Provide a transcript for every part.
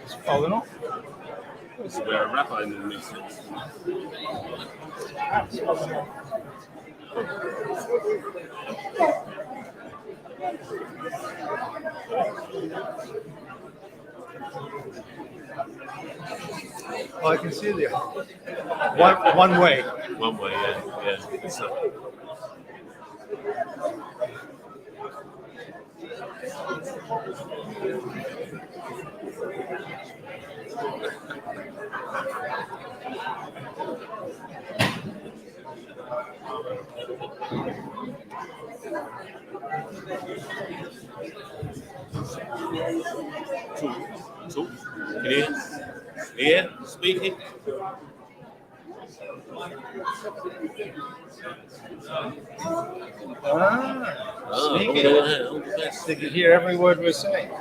It's falling off. Is there a rapper in the mix? Oh, I can see the one way. One way, yeah. So, two. Can you hear? Yeah, speaking. Speaking. Okay. They could hear every word we're saying.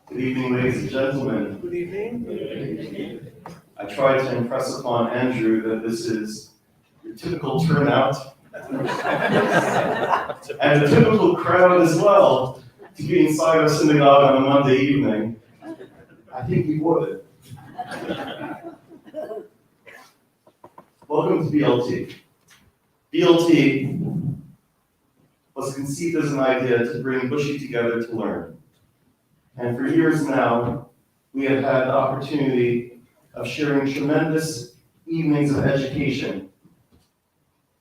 Good evening, ladies and gentlemen. Good evening. I tried to impress upon Andrew that this is your typical turnout and a typical crowd as well to be inside our synagogue on a Monday evening. I think we would. Welcome to BLT. BLT was conceived as an idea to bring Bushy together to learn. And for years now, we have had the opportunity of sharing tremendous evenings of education.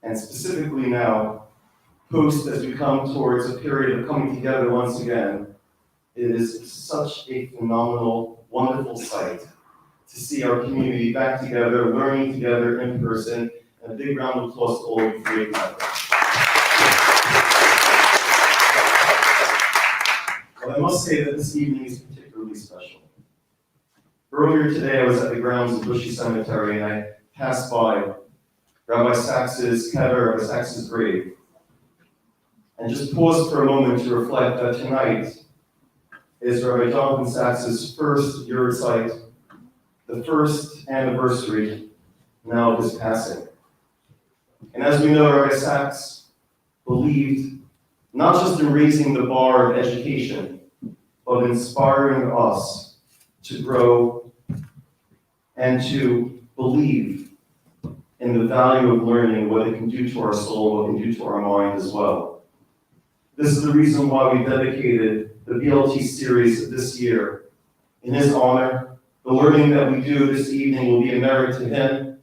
And specifically now, post as we come towards a period of coming together once again, it is such a phenomenal, wonderful sight to see our community back together, learning together in person, and a big round of applause to all of you for your time. But I must say that this evening is particularly special. Earlier today, I was at the grounds of Bushy Cemetery, and I passed by Rabbi Sachs's grave, and just paused for a moment to reflect that tonight is Rabbi Jonathan Sachs's first Yahrzeit, the first anniversary now of his passing. And as we know, Rabbi Sachs believed not just in raising the bar of education, but inspiring us to grow and to believe in the value of learning, what it can do to our soul, what it can do to our mind as well. This is the reason why we dedicated the BLT series this year in his honor. The learning that we do this evening will be a merit to him,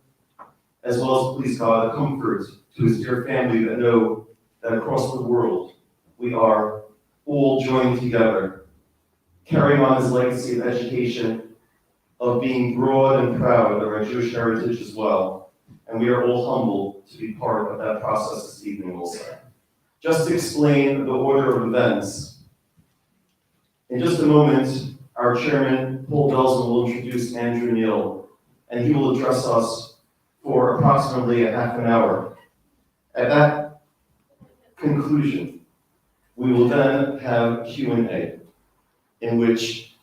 as well as, please God, a comfort to his dear family that know that across the world we are all joined together, carrying on his legacy of education, of being broad and proud of our Jewish heritage as well. And we are all humbled to be part of that process this evening also. Just to explain the order of events, in just a moment, our chairman, Paul Belson, will introduce Andrew Neal, and he will address us for approximately a half an hour. At that conclusion, we will then have Q&A, in which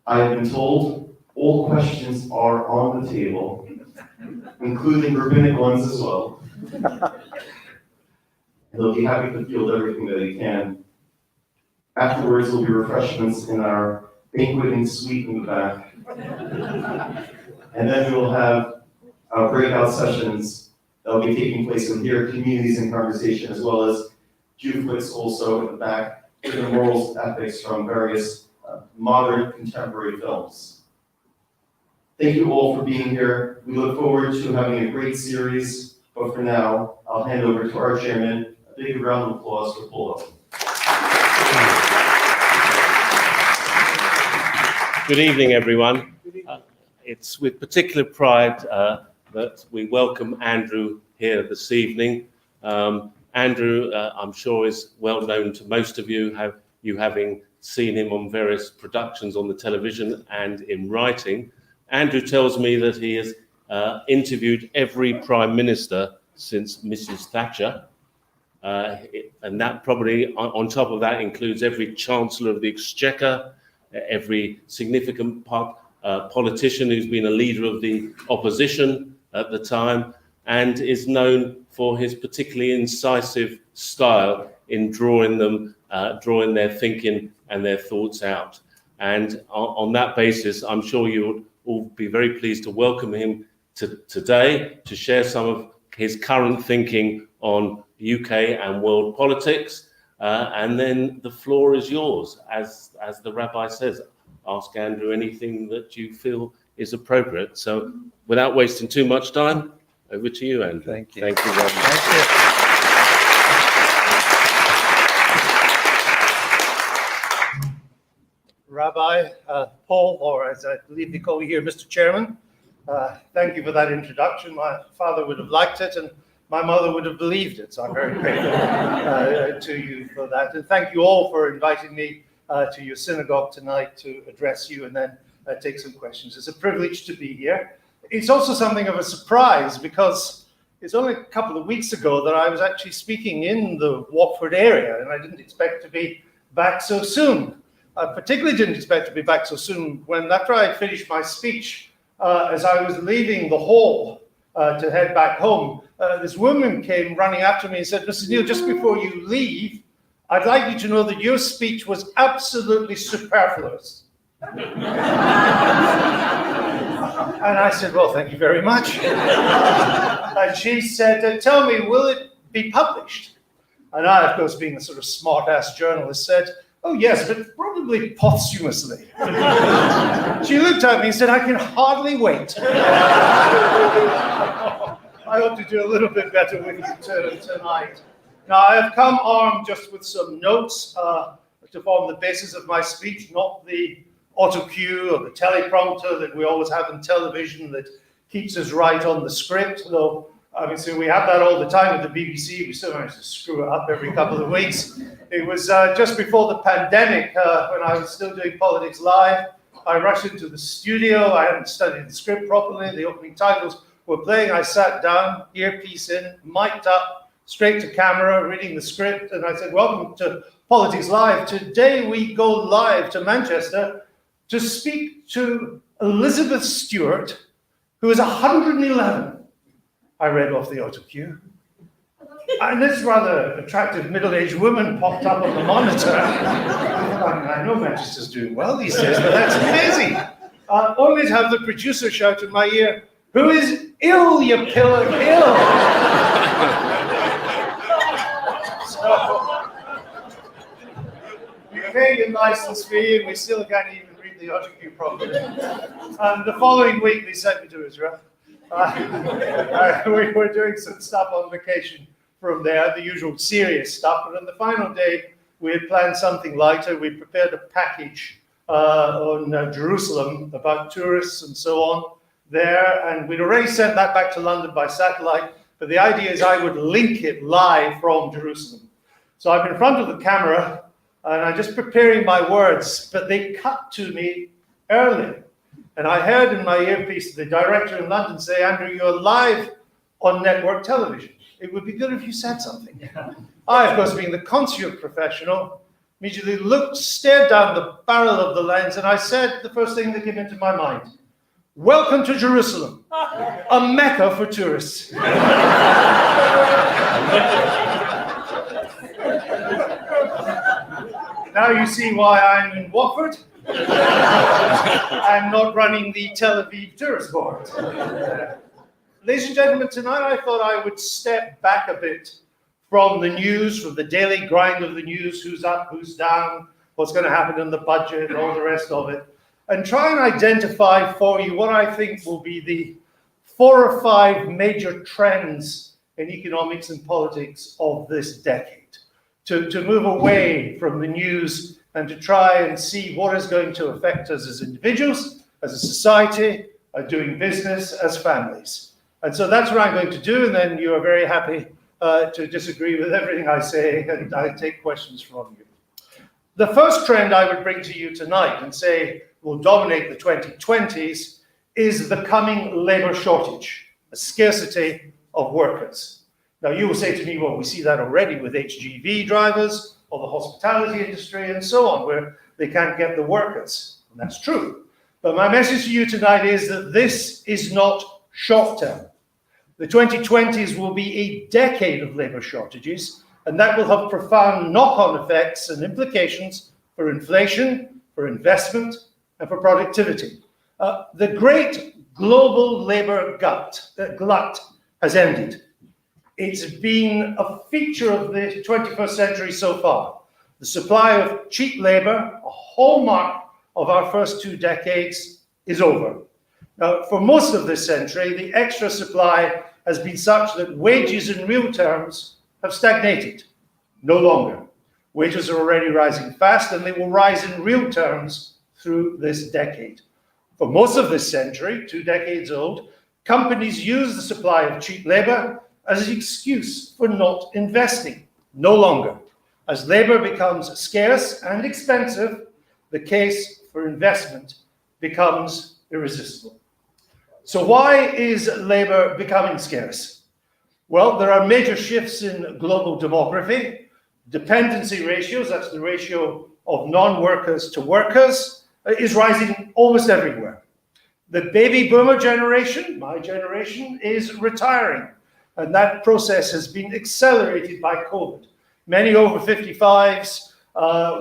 I have been told all questions are on the table, including rabbinic ones as well. They'll be happy to field everything that they can. Afterwards, there'll be refreshments in our banqueting suite in the back. And then we will have our breakout sessions that will be taking place in here, communities in conversation, as well as Jew flicks also in the back, with the morals, ethics from various modern contemporary films. Thank you all for being here. We look forward to having a great series, but for now, I'll hand over to our chairman. A big round of applause for Paul. Good evening, everyone. It's with particular pride that we welcome Andrew here this evening. Andrew, I'm sure, is well known to most of you, having seen him on various productions on the television and in writing. Andrew tells me that he has interviewed every Prime Minister since Mrs. Thatcher, and that probably, on top of that, includes every Chancellor of the Exchequer, every significant politician who's been a leader of the opposition at the time, and is known for his particularly incisive style in drawing their thinking and their thoughts out. And on that basis, I'm sure you'll all be very pleased to welcome him today to share some of his current thinking on UK and world politics. And then the floor is yours. As the rabbi says, ask Andrew anything that you feel is appropriate. So without wasting too much time, over to you, Andrew. Thank you. Thank you very much. Thank you. Rabbi Paul, or as I believe they call you here, Mr. Chairman, thank you for that introduction. My father would have liked it, and my mother would have believed it. So I'm very grateful to you for that. And thank you all for inviting me to your synagogue tonight to address you and then take some questions. It's a privilege to be here. It's also something of a surprise because it's only a couple of weeks ago that I was actually speaking in the Watford area, and I didn't expect to be back so soon. I particularly didn't expect to be back so soon when, after I had finished my speech, as I was leaving the hall to head back home, this woman came running after me and said, "Mr. Neal, just before you leave, I'd like you to know that your speech was absolutely superfluous." And I said, "Well, thank you very much." And she said, "Tell me, will it be published?" And I, of course, being a sort of smart-ass journalist, said, "Oh, yes, but probably posthumously." She looked at me and said, "I can hardly wait." I hope to do a little bit better with you tonight. Now, I have come armed just with some notes to form the basis of my speech, not the autocue or the teleprompter that we always have in television that keeps us right on the script, though obviously we have that all the time at the BBC. We still manage to screw it up every couple of weeks. It was just before the pandemic, when I was still doing Politics Live. I rushed into the studio. I hadn't studied the script properly. The opening titles were playing. I sat down, earpiece in, mic'd up, straight to camera, reading the script, and I said, welcome to Politics Live. Today we go live to Manchester to speak to Elizabeth Stewart, who is 111. I read off the autocue. And this rather attractive middle-aged woman popped up on the monitor. I know Manchester's doing well these days, but that's amazing. Only to have the producer shout in my ear, "Who is ill, you pillar kill?" So, we paid a license fee and we still can't even read the autocue properly. The following week, they sent me to Israel. We were doing some stuff on vacation from there, the usual serious stuff. But on the final day, we had planned something lighter. We prepared a package on Jerusalem about tourists and so on there. And we'd already sent that back to London by satellite. But the idea is I would link it live from Jerusalem. So I'm in front of the camera and I'm just preparing my words, but they cut to me early. And I heard in my earpiece the director in London say, "Andrew, you're live on network television. It would be good if you said something." I, of course, being the consummate professional, immediately looked, stared down the barrel of the lens, and I said the first thing that came into my mind: "Welcome to Jerusalem, a mecca for tourists." Now you see why I'm in Watford. I'm not running the Tel Aviv tourist board. Ladies and gentlemen, tonight I thought I would step back a bit from the news, from the daily grind of the news, who's up, who's down, what's going to happen in the budget, all the rest of it, and try and identify for you what I think will be the 4 or 5 major trends in economics and politics of this decade. To move away from the news and to try and see what is going to affect us as individuals, as a society, doing business, as families. And so that's what I'm going to do, and then you are very happy to disagree with everything I say, and I take questions from you. The first trend I would bring to you tonight and say will dominate the 2020s is the coming labor shortage, a scarcity of workers. Now, you will say to me, well, we see that already with HGV drivers or the hospitality industry and so on, where they can't get the workers. And that's true. But my message to you tonight is that this is not short term. The 2020s will be a decade of labor shortages, and that will have profound knock-on effects and implications for inflation, for investment, and for productivity. The great global labor glut has ended. It's been a feature of the 21st century so far. The supply of cheap labor, a hallmark of our first 2 decades, is over. Now, for most of this century, the extra supply has been such that wages in real terms have stagnated. No longer. Wages are already rising fast, and they will rise in real terms through this decade. For most of this century, 2 decades old, companies use the supply of cheap labor as an excuse for not investing. No longer. As labor becomes scarce and expensive, the case for investment becomes irresistible. So why is labor becoming scarce? Well, there are major shifts in global demography. Dependency ratios, that's the ratio of non-workers to workers, is rising almost everywhere. The baby boomer generation, my generation, is retiring. And that process has been accelerated by COVID. Many over 55s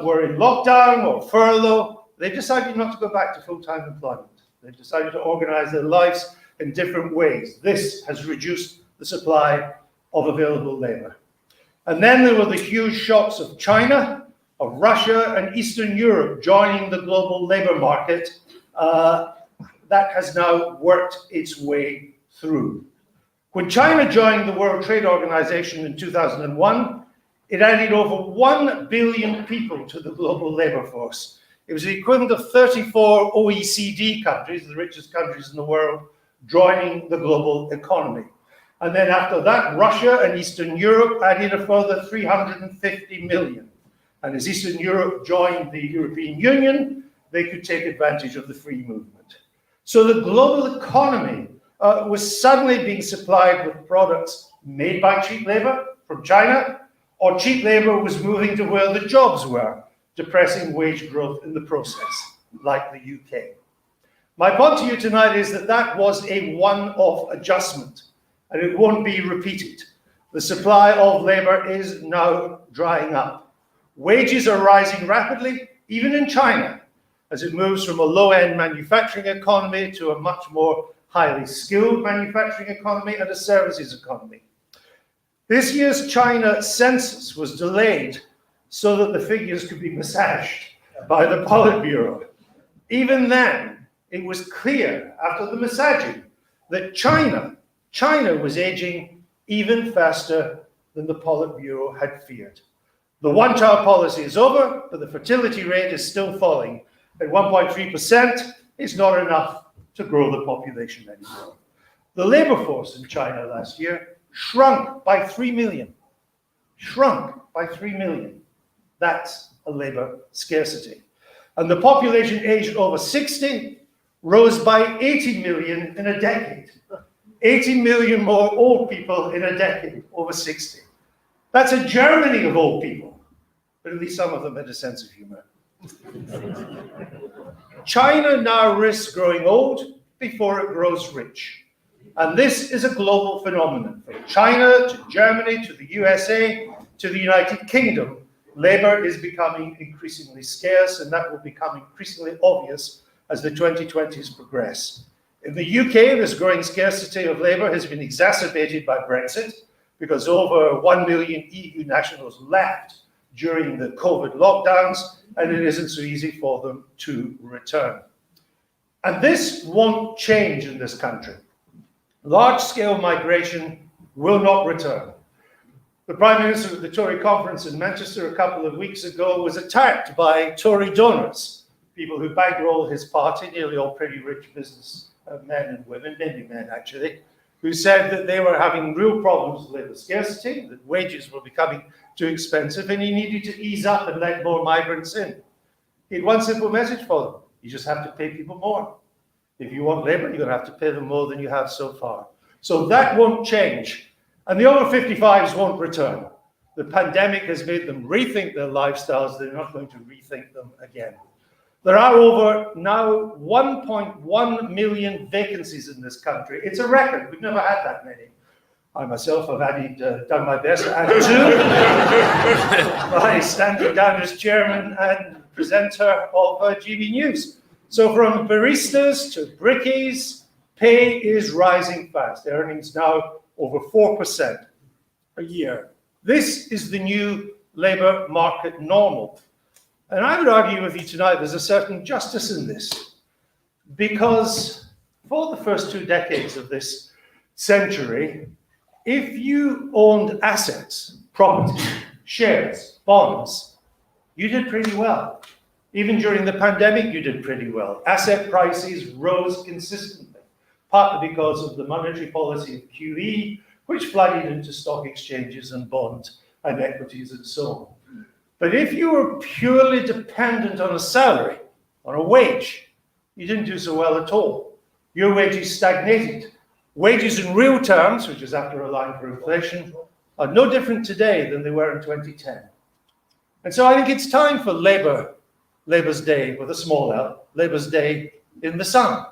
were in lockdown or furlough. They decided not to go back to full-time employment. They decided to organize their lives in different ways. This has reduced the supply of available labor. And then there were the huge shocks of China, of Russia, and Eastern Europe joining the global labor market. That has now worked its way through. When China joined the World Trade Organization in 2001, it added over 1 billion people to the global labor force. It was the equivalent of 34 OECD countries, the richest countries in the world, joining the global economy. And then after that, Russia and Eastern Europe added a further 350 million. And as Eastern Europe joined the European Union, they could take advantage of the free movement. So the global economy was suddenly being supplied with products made by cheap labor from China, or cheap labor was moving to where the jobs were, depressing wage growth in the process, like the UK. My point to you tonight is that that was a one-off adjustment, and it won't be repeated. The supply of labor is now drying up. Wages are rising rapidly, even in China, as it moves from a low-end manufacturing economy to a much more highly skilled manufacturing economy and a services economy. This year's China census was delayed so that the figures could be massaged by the Politburo. Even then, it was clear after the massaging that China was aging even faster than the Politburo had feared. The one-child policy is over, but the fertility rate is still falling. At 1.3%, it's not enough to grow the population anymore. The labor force in China last year shrunk by 3 million. Shrunk by 3 million. That's a labor scarcity. And the population aged over 60 rose by 80 million in a decade. 80 million more old people in a decade, over 60. That's a Germany of old people, but at least some of them had a sense of humor. China now risks growing old before it grows rich. And this is a global phenomenon. From China to Germany to the USA to the United Kingdom, labor is becoming increasingly scarce, and that will become increasingly obvious as the 2020s progress. In the UK, this growing scarcity of labor has been exacerbated by Brexit, because over 1 million EU nationals left during the COVID lockdowns, and it isn't so easy for them to return. And this won't change in this country. Large-scale migration will not return. The Prime Minister at the Tory conference in Manchester a couple of weeks ago was attacked by Tory donors, people who bankroll his party, nearly all pretty rich business men and women, mainly men actually, who said that they were having real problems with labour scarcity, that wages were becoming too expensive, and he needed to ease up and let more migrants in. He had one simple message for them: you just have to pay people more. If you want labour, you're going to have to pay them more than you have so far. So that won't change. And the over 55s won't return. The pandemic has made them rethink their lifestyles. They're not going to rethink them again. There are over now 1.1 million vacancies in this country. It's a record. We've never had that many. I myself have done my best to add two by standing down as chairman and presenter of GB News. So from baristas to brickies, pay is rising fast. Earnings now over 4% a year. This is the new labour market normal. And I would argue with you tonight there's a certain justice in this, because for the first 2 decades of this century, if you owned assets, property, shares, bonds, you did pretty well. Even during the pandemic, you did pretty well. Asset prices rose consistently, partly because of the monetary policy of QE, which flooded into stock exchanges and bonds and equities and so on. But if you were purely dependent on a salary, on a wage, you didn't do so well at all. Your wages stagnated. Wages in real terms, which is after allowing for inflation, are no different today than they were in 2010. And so I think it's time for Labour's Day with a small L, Labour's Day in the sun.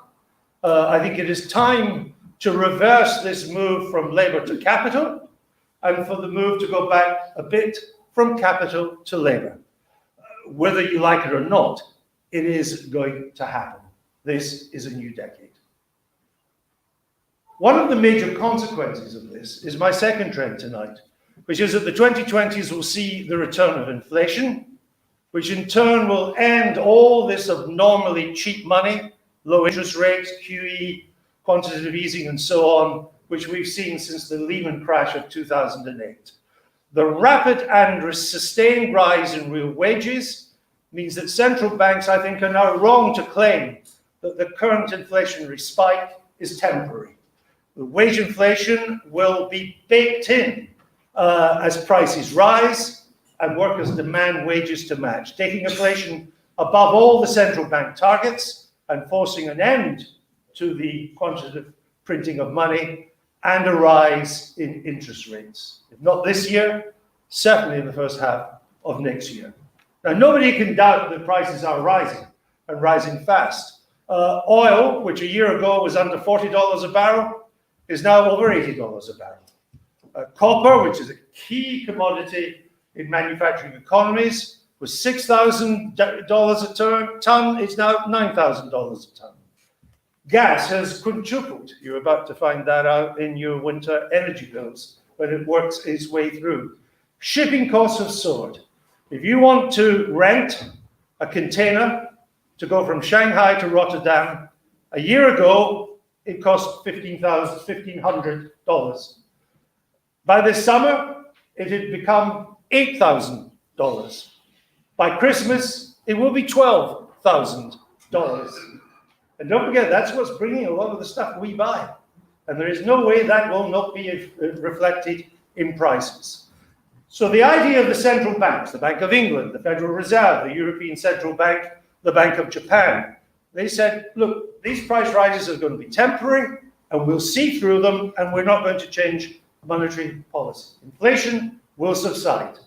I think it is time to reverse this move from labour to capital, and for the move to go back a bit from capital to labour. Whether you like it or not, it is going to happen. This is a new decade. One of the major consequences of this is my second trend tonight, which is that the 2020s will see the return of inflation, which in turn will end all this abnormally cheap money, low interest rates, QE, quantitative easing, and so on, which we've seen since the Lehman crash of 2008. The rapid and sustained rise in real wages means that central banks, I think, are now wrong to claim that the current inflationary spike is temporary. The wage inflation will be baked in as prices rise and workers demand wages to match, taking inflation above all the central bank targets and forcing an end to the quantitative printing of money and a rise in interest rates. If not this year, certainly in the first half of next year. Now, nobody can doubt that prices are rising and rising fast. Oil, which a year ago was under $40 a barrel, is now over $80 a barrel. Copper, which is a key commodity in manufacturing economies, was $6,000 a ton. It's now $9,000 a ton. Gas has quintupled. You're about to find that out in your winter energy bills when it works its way through. Shipping costs have soared. If you want to rent a container to go from Shanghai to Rotterdam, a year ago, it cost $1,500. By this summer, it had become $8,000. By Christmas, it will be $12,000. And don't forget, that's what's bringing a lot of the stuff we buy. And there is no way that will not be reflected in prices. So the idea of the central banks, the Bank of England, the Federal Reserve, the European Central Bank, the Bank of Japan, they said, look, these price rises are going to be temporary, and we'll see through them, and we're not going to change monetary policy. Inflation will subside.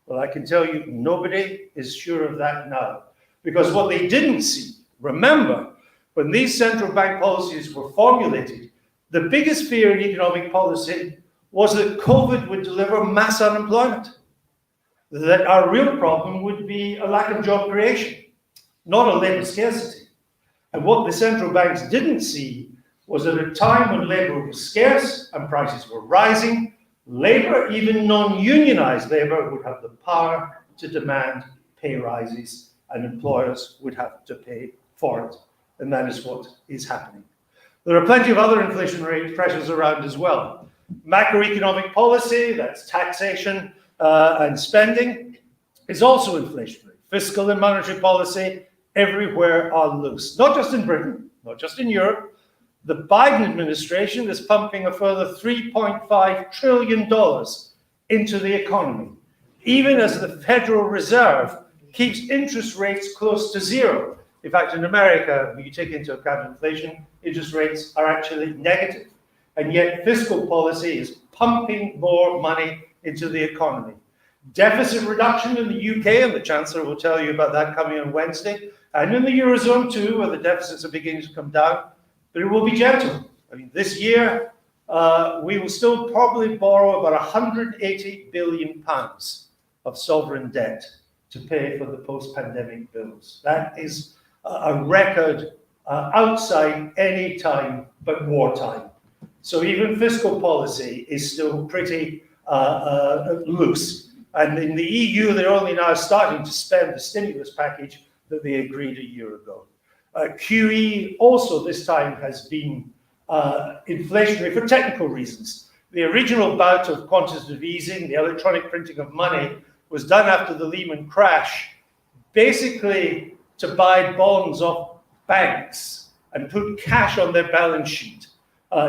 Well, I can tell you, nobody is sure of that now. Because what they didn't see, remember, when these central bank policies were formulated, the biggest fear in economic policy was that COVID would deliver mass unemployment, that our real problem would be a lack of job creation, not a labor scarcity. And what the central banks didn't see was at a time when labor was scarce and prices were rising, labor, even non-unionized labor, would have the power to demand pay rises, and employers would have to pay for it. And that is what is happening. There are plenty of other inflationary pressures around as well. Macroeconomic policy, that's taxation and spending, is also inflationary. Fiscal and monetary policy everywhere are loose. Not just in Britain, not just in Europe. The Biden administration is pumping a further $3.5 trillion into the economy, even as the Federal Reserve keeps interest rates close to zero. In fact, in America, when you take into account inflation, interest rates are actually negative. And yet fiscal policy is pumping more money into the economy. Deficit reduction in the UK, and the Chancellor will tell you about that coming on Wednesday, and in the Eurozone too, where the deficits are beginning to come down, but it will be gentle. I mean, this year, we will still probably borrow about £180 billion of sovereign debt to pay for the post-pandemic bills. That is a record outside any time but wartime. So even fiscal policy is still pretty loose. And in the EU, they're only now starting to spend the stimulus package that they agreed a year ago. QE also this time has been inflationary for technical reasons. The original bout of quantitative easing, the electronic printing of money, was done after the Lehman crash, basically to buy bonds off banks and put cash on their balance sheet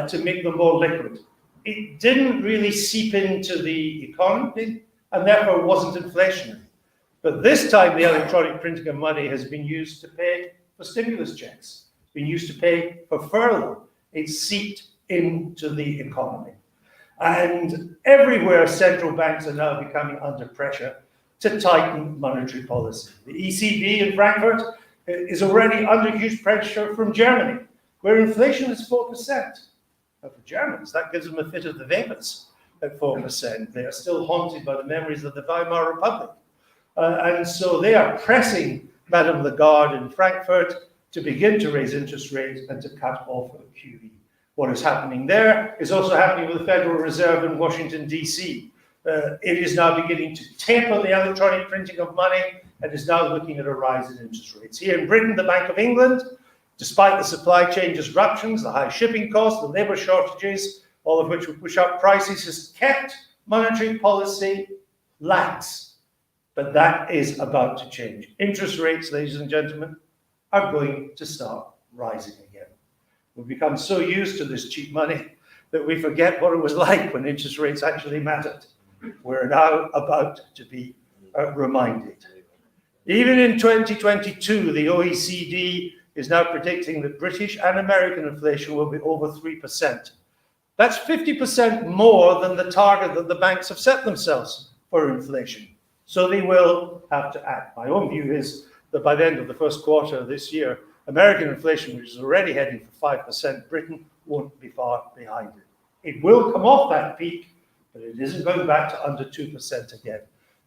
to make them more liquid. It didn't really seep into the economy and therefore wasn't inflationary. But this time the electronic printing of money has been used to pay for stimulus checks. It's been used to pay for furlough. It seeped into the economy. And everywhere central banks are now becoming under pressure to tighten monetary policy. The ECB in Frankfurt is already under huge pressure from Germany, where inflation is 4%. Now for Germans, that gives them a fit of the vapors at 4%. They are still haunted by the memories of the Weimar Republic. And so they are pressing Madame Lagarde in Frankfurt to begin to raise interest rates and to cut off QE. What is happening there is also happening with the Federal Reserve in Washington, D.C. It is now beginning to taper the electronic printing of money and is now looking at a rise in interest rates. Here in Britain, the Bank of England, despite the supply chain disruptions, the high shipping costs, the labour shortages, all of which will push up prices, has kept monetary policy lax. But that is about to change. Interest rates, ladies and gentlemen, are going to start rising again. We've become so used to this cheap money that we forget what it was like when interest rates actually mattered. We're now about to be reminded. Even in 2022, the OECD is now predicting that British and American inflation will be over 3%. That's 50% more than the target that the banks have set themselves for inflation. So they will have to act. My own view is that by the end of the first quarter of this year, American inflation, which is already heading for 5%, Britain won't be far behind it. It will come off that peak, but it isn't going back to under 2% again.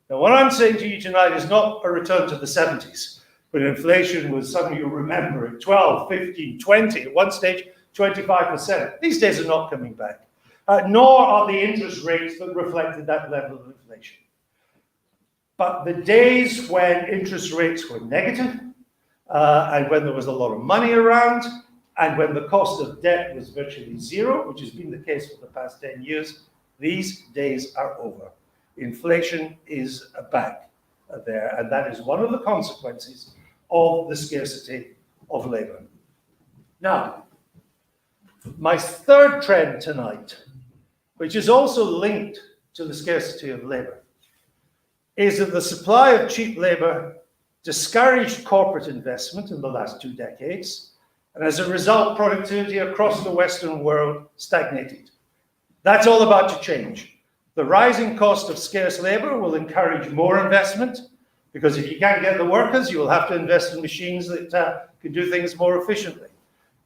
Now, what I'm saying to you tonight is not a return to the 70s, when inflation was, some of you remember it, 12, 15, 20, at one stage, 25%. These days are not coming back, nor are the interest rates that reflected that level of inflation. But the days when interest rates were negative, and when there was a lot of money around, and when the cost of debt was virtually zero, which has been the case for the past 10 years, these days are over. Inflation is back there, and that is one of the consequences of the scarcity of labor. Now, my third trend tonight, which is also linked to the scarcity of labor, is that the supply of cheap labor discouraged corporate investment in the last 2 decades, and as a result, productivity across the Western world stagnated. That's all about to change. The rising cost of scarce labor will encourage more investment, because if you can't get the workers, you will have to invest in machines that can do things more efficiently,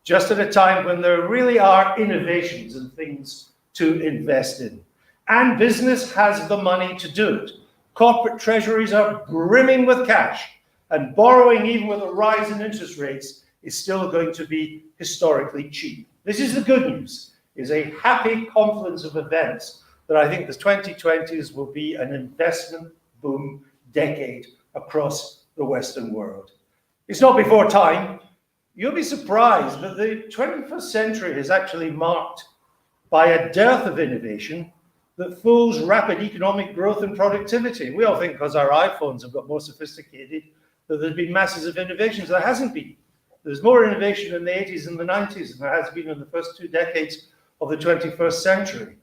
just at a time when there really are innovations and things to invest in. And business has the money to do it. Corporate treasuries are brimming with cash, and borrowing, even with a rise in interest rates, is still going to be historically cheap. This is the good news, is a happy confluence of events that I think the 2020s will be an investment boom decade across the Western world. It's not before time. You'll be surprised that the 21st century is actually marked by a dearth of innovation that fools rapid economic growth and productivity. We all think because our iPhones have got more sophisticated that there's been masses of innovations. There hasn't been. There's more innovation in the 80s and the 90s than there has been in the first 2 decades of the 21st century.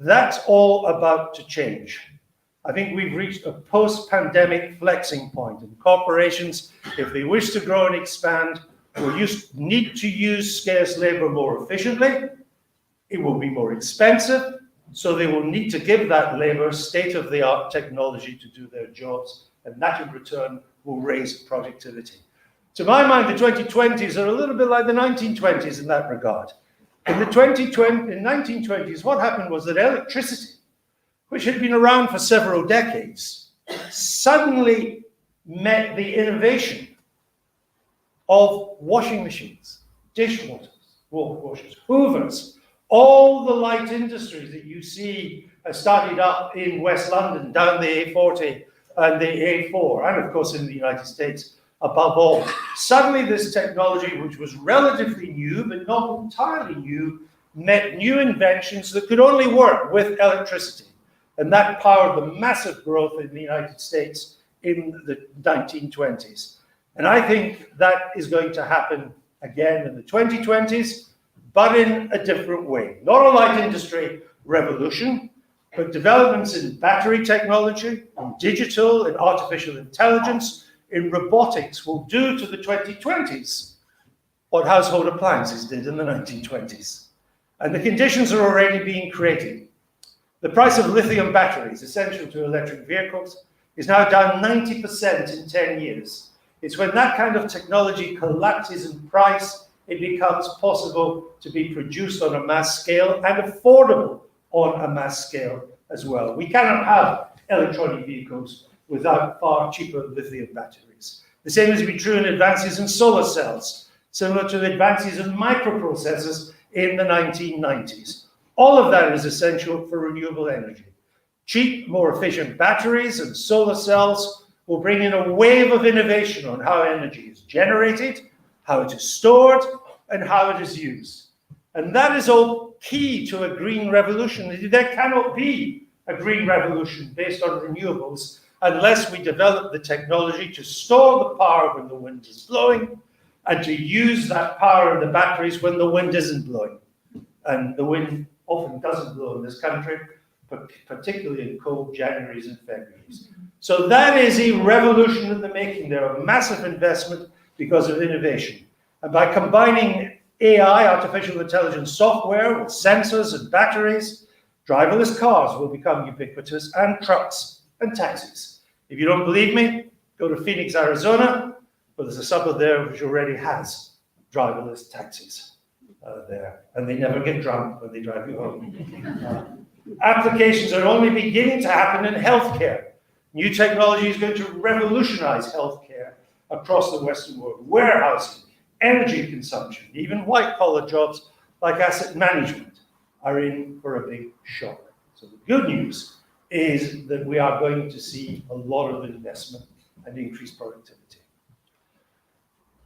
That's all about to change. I think we've reached a post-pandemic flexing point, and corporations, if they wish to grow and expand, will need to use scarce labor more efficiently. It will be more expensive, so they will need to give that labor state-of-the-art technology to do their jobs, and that in return will raise productivity. To my mind, the 2020s are a little bit like the 1920s in that regard. In the 1920s, what happened was that electricity, which had been around for several decades, suddenly met the innovation of washing machines, dishwashers, hoovers, all the light industries that you see started up in West London, down the A40 and the A4, and of course in the United States above all. Suddenly this technology, which was relatively new, but not entirely new, met new inventions that could only work with electricity. And that powered the massive growth in the United States in the 1920s. And I think that is going to happen again in the 2020s, but in a different way. Not a light industry revolution, but developments in battery technology, in digital, in artificial intelligence, in robotics will do to the 2020s what household appliances did in the 1920s. And the conditions are already being created. The price of lithium batteries, essential to electric vehicles, is now down 90% in 10 years. It's when that kind of technology collapses in price, it becomes possible to be produced on a mass scale and affordable on a mass scale as well. We cannot have electronic vehicles without far cheaper lithium batteries. The same has been true in advances in solar cells, similar to the advances in microprocessors in the 1990s. All of that is essential for renewable energy. Cheap, more efficient batteries and solar cells will bring in a wave of innovation on how energy is generated, how it is stored, and how it is used. And that is all key to a green revolution. There cannot be a green revolution based on renewables unless we develop the technology to store the power when the wind is blowing and to use that power in the batteries when the wind isn't blowing. And the wind often doesn't blow in this country, particularly in cold Januaries and Februaries. So that is a revolution in the making. There are massive investment because of innovation. And by combining AI, artificial intelligence software with sensors and batteries, driverless cars will become ubiquitous, and trucks and taxis. If you don't believe me, go to Phoenix, Arizona, where there's a suburb there which already has driverless taxis there, and they never get drunk when they drive you home. Applications are only beginning to happen in healthcare. New technology is going to revolutionize healthcare across the Western world. Warehousing, energy consumption, even white-collar jobs like asset management are in for a big shock. So the good news is that we are going to see a lot of investment and increased productivity.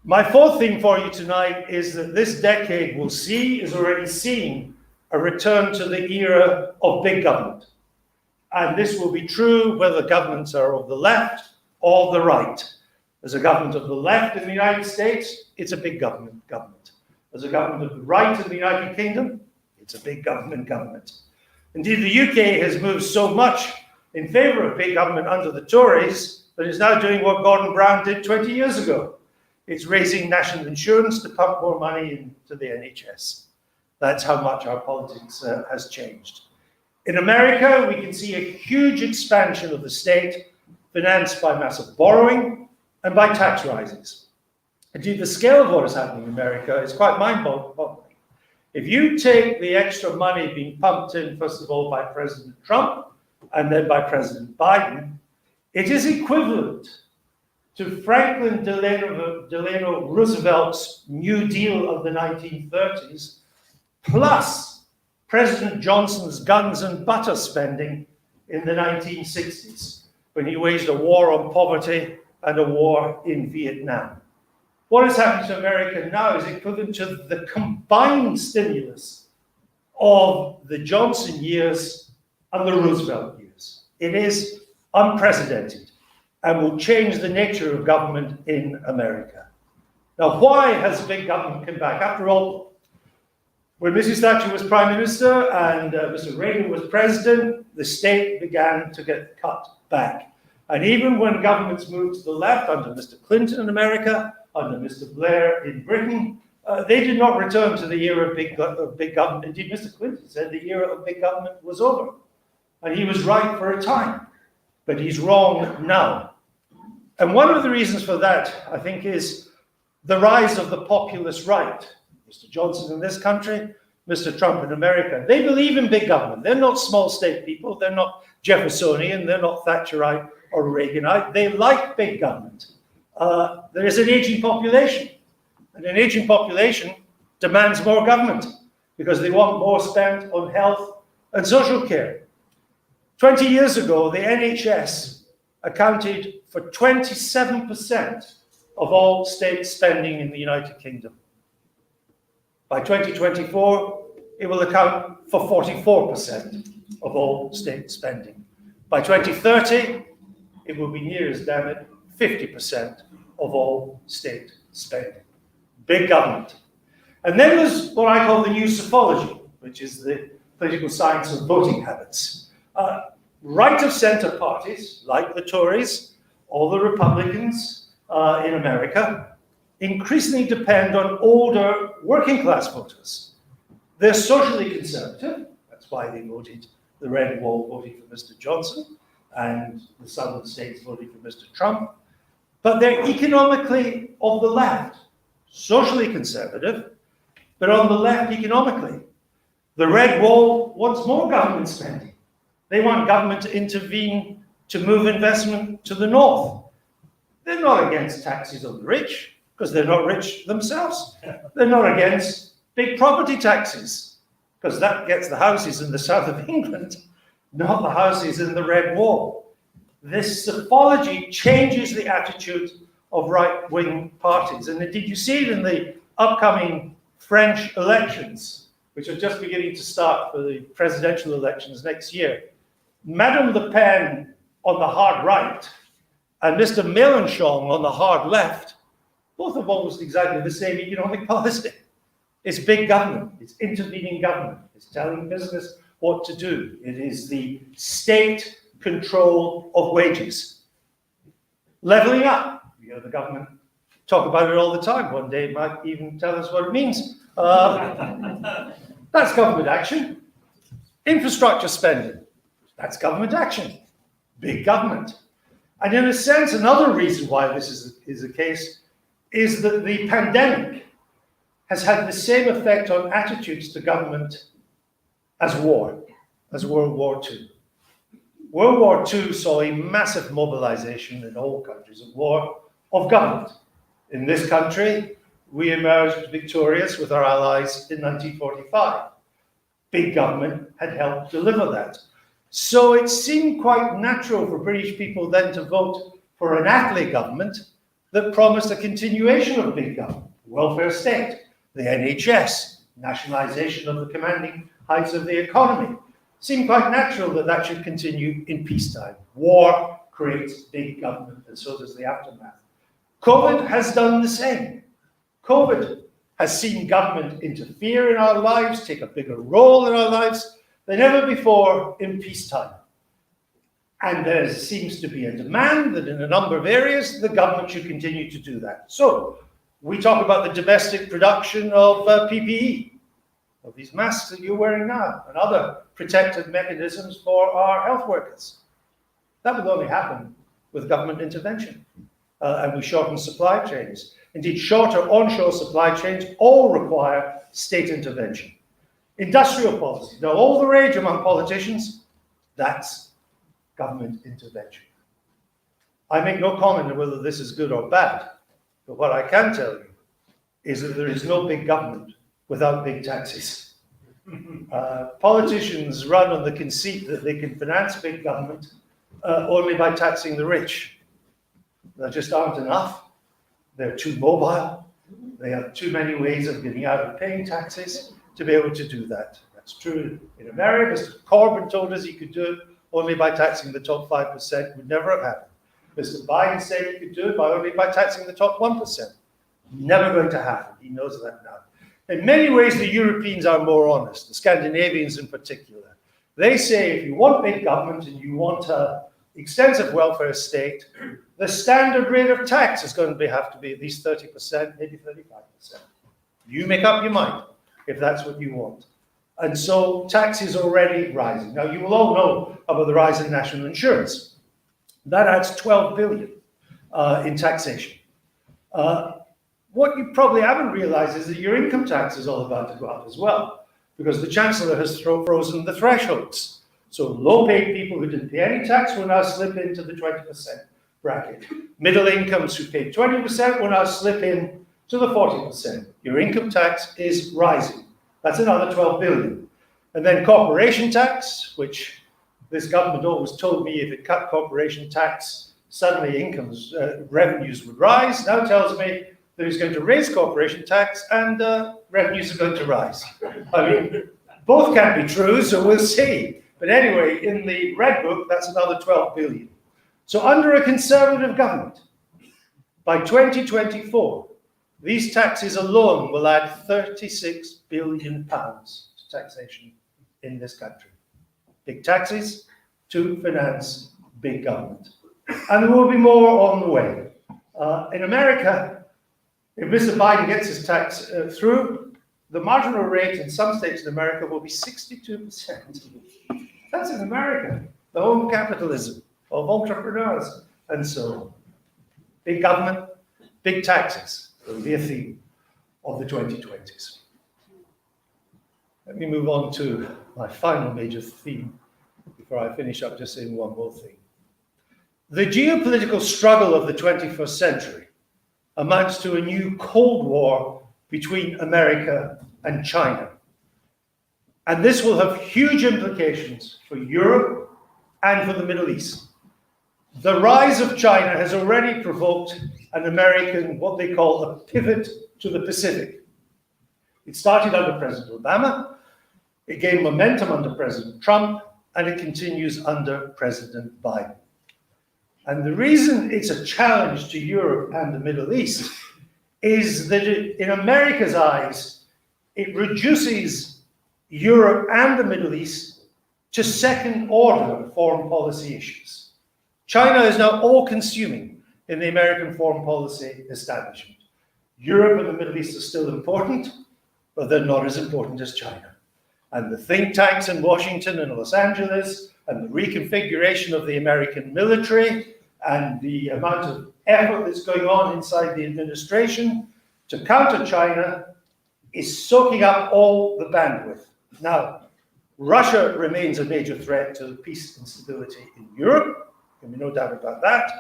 My fourth theme for you tonight is that this decade is already seeing a return to the era of big government. And this will be true whether governments are of the left or the right. As a government of the left in the United States, it's a big government. As a government of the right in the United Kingdom, it's a big government. Indeed, the UK has moved so much in favor of big government under the Tories that it's now doing what Gordon Brown did 20 years ago. It's raising national insurance to pump more money into the NHS. That's how much our politics has changed. In America, we can see a huge expansion of the state financed by massive borrowing and by tax rises. Indeed, the scale of what is happening in America is quite mind-boggling. If you take the extra money being pumped in, first of all, by President Trump and then by President Biden, it is equivalent to Franklin Delano Roosevelt's New Deal of the 1930s, plus President Johnson's guns and butter spending in the 1960s, when he waged a war on poverty and a war in Vietnam. What has happened to America now is equivalent to the combined stimulus of the Johnson years and the Roosevelt years. It is unprecedented and will change the nature of government in America. Now, why has big government come back? After all, when Mrs. Thatcher was Prime Minister and Mr. Reagan was President, the state began to get cut back. And even when governments moved to the left under Mr. Clinton in America, under Mr. Blair in Britain, they did not return to the era of big government. Indeed, Mr. Clinton said the era of big government was over. And he was right for a time, but he's wrong now. And one of the reasons for that, I think, is the rise of the populist right. Mr. Johnson in this country, Mr. Trump in America. They believe in big government. They're not small state people. They're not Jeffersonian. They're not Thatcherite or Reaganite. They like big government. There is an aging population, and an aging population demands more government because they want more spent on health and social care. 20 years ago, the NHS accounted for 27% of all state spending in the United Kingdom. By 2024, it will account for 44% of all state spending. By 2030, it will be near as damn it 50% of all state spending. Big government. And then there's what I call the new psephology, which is the political science of voting habits. Right of center parties, like the Tories or the Republicans in America, increasingly depend on older working class voters. They're socially conservative. That's why they voted the Red Wall, voting for Mr. Johnson, and the southern states voting for Mr. Trump. But they're economically of the left, socially conservative, but on the left economically. The Red Wall wants more government spending. They want government to intervene to move investment to the north. They're not against taxes on the rich, because they're not rich themselves. They're not against big property taxes, because that gets the houses in the south of England, not the houses in the Red Wall. This psephology changes the attitude of right-wing parties. And indeed, you see it in the upcoming French elections, which are just beginning to start for the presidential elections next year. Madame Le Pen on the hard right and Mr. Mélenchon on the hard left both have almost exactly the same economic policy. It's big government, it's intervening government, it's telling business what to do. It is the state control of wages. Leveling up, you know, the government talk about it all the time. One day it might even tell us what it means. That's government action. Infrastructure spending, that's government action. Big government. And in a sense, another reason why this is the case is that the pandemic has had the same effect on attitudes to government as war, as World War II. World War II saw a massive mobilization in all countries of war of government. In this country, we emerged victorious with our allies in 1945. Big government had helped deliver that. So it seemed quite natural for British people then to vote for an Attlee government that promised a continuation of big government, welfare state, the NHS, nationalization of the commanding heights of the economy. Seemed quite natural that that should continue in peacetime. War creates big government, and so does the aftermath. COVID has done the same. COVID has seen government interfere in our lives, take a bigger role in our lives than ever before in peacetime. And there seems to be a demand that in a number of areas, the government should continue to do that. So we talk about the domestic production of PPE, of these masks that you're wearing now, and other protective mechanisms for our health workers. That would only happen with government intervention. And we shorten supply chains. Indeed, shorter onshore supply chains all require state intervention. Industrial policy, now all the rage among politicians, that's government intervention. I make no comment on whether this is good or bad, but what I can tell you is that there is no big government without big taxes. Politicians run on the conceit that they can finance big government only by taxing the rich. There just aren't enough. They're too mobile. They have too many ways of getting out of paying taxes to be able to do that. That's true in America. Mr. Corbyn told us he could do it only by taxing the top 5%. Would never have happened. Mr. Biden said he could do it only by taxing the top 1%. Never going to happen. He knows that now. In many ways, the Europeans are more honest, the Scandinavians in particular. They say if you want big government and you want an extensive welfare state, the standard rate of tax is going to have to be at least 30%, maybe 35%. You make up your mind if that's what you want. And so tax is already rising. Now, you will all know about the rise in national insurance. That adds 12 billion in taxation. What you probably haven't realized is that your income tax is all about to go up as well, because the Chancellor has frozen the thresholds. So low-paid people who didn't pay any tax will now slip into the 20% bracket. Middle incomes who paid 20% will now slip in to the 40%. Your income tax is rising. That's another 12 billion. And then corporation tax, which this government always told me if it cut corporation tax, suddenly incomes, revenues would rise. Now tells me that he's going to raise corporation tax and revenues are going to rise. I mean, both can't be true, so we'll see. But anyway, in the Red Book, that's another 12 billion. So under a Conservative government, by 2024, these taxes alone will add 36 billion pounds to taxation in this country. Big taxes to finance big government. And there will be more on the way. In America, if Mr. Biden gets his tax through, the marginal rate in some states in America will be 62%. That's in America, the home of capitalism, of entrepreneurs, and so on. Big government, big taxes will be a theme of the 2020s. Let me move on to my final major theme before I finish up just saying one more thing. The geopolitical struggle of the 21st century amounts to a new Cold War between America and China. And this will have huge implications for Europe and for the Middle East. The rise of China has already provoked an American, what they call a pivot to the Pacific. It started under President Obama, it gained momentum under President Trump, and it continues under President Biden. And the reason it's a challenge to Europe and the Middle East is that in America's eyes, it reduces Europe and the Middle East to second-order foreign policy issues. China is now all-consuming in the American foreign policy establishment. Europe and the Middle East are still important, but they're not as important as China. And the think tanks in Washington and Los Angeles, and the reconfiguration of the American military, and the amount of effort that's going on inside the administration to counter China is soaking up all the bandwidth. Now, Russia remains a major threat to peace and stability in Europe, there can be no doubt about that.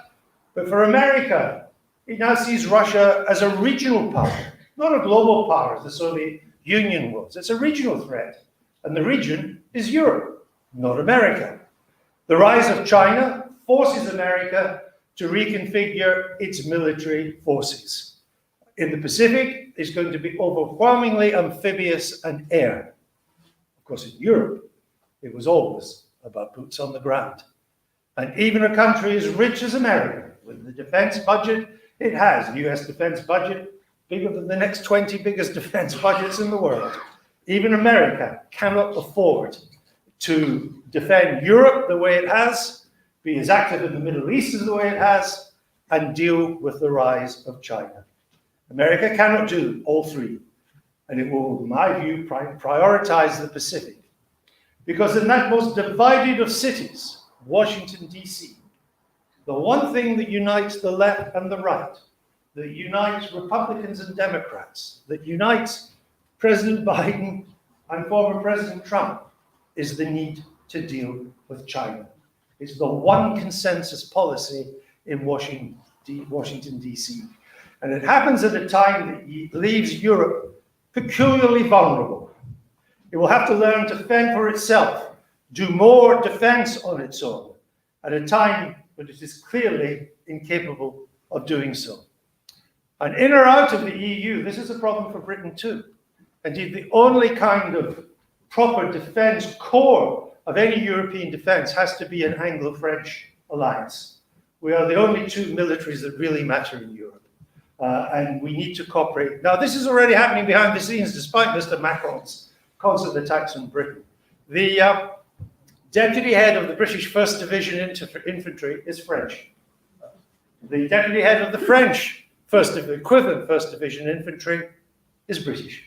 But for America, it now sees Russia as a regional power, not a global power as the Soviet Union was. It's a regional threat. And the region is Europe, not America. The rise of China forces America to reconfigure its military forces. In the Pacific, it's going to be overwhelmingly amphibious and air. Of course, in Europe, it was always about boots on the ground. And even a country as rich as America, with the defense budget it has, the US defense budget, bigger than the next 20 biggest defense budgets in the world, even America cannot afford to defend Europe the way it has, be as active in the Middle East as the way it has, and deal with the rise of China. America cannot do all three, and it will, in my view, prioritize the Pacific. Because in that most divided of cities, Washington, D.C., the one thing that unites the left and the right, that unites Republicans and Democrats, that unites President Biden and former President Trump, is the need to deal with China. It's the one consensus policy in Washington, D.C. And it happens at a time that leaves Europe peculiarly vulnerable. It will have to learn to fend for itself, do more defense on its own, at a time when it is clearly incapable of doing so. And in or out of the EU, this is a problem for Britain too. Indeed, the only kind of proper defense core of any European defense has to be an Anglo-French alliance. We are the only two militaries that really matter in Europe. And we need to cooperate. Now, this is already happening behind the scenes, despite Mr. Macron's constant attacks on Britain. The deputy head of the British 1st Division Infantry is French. The deputy head of the French equivalent 1st Division Infantry is British.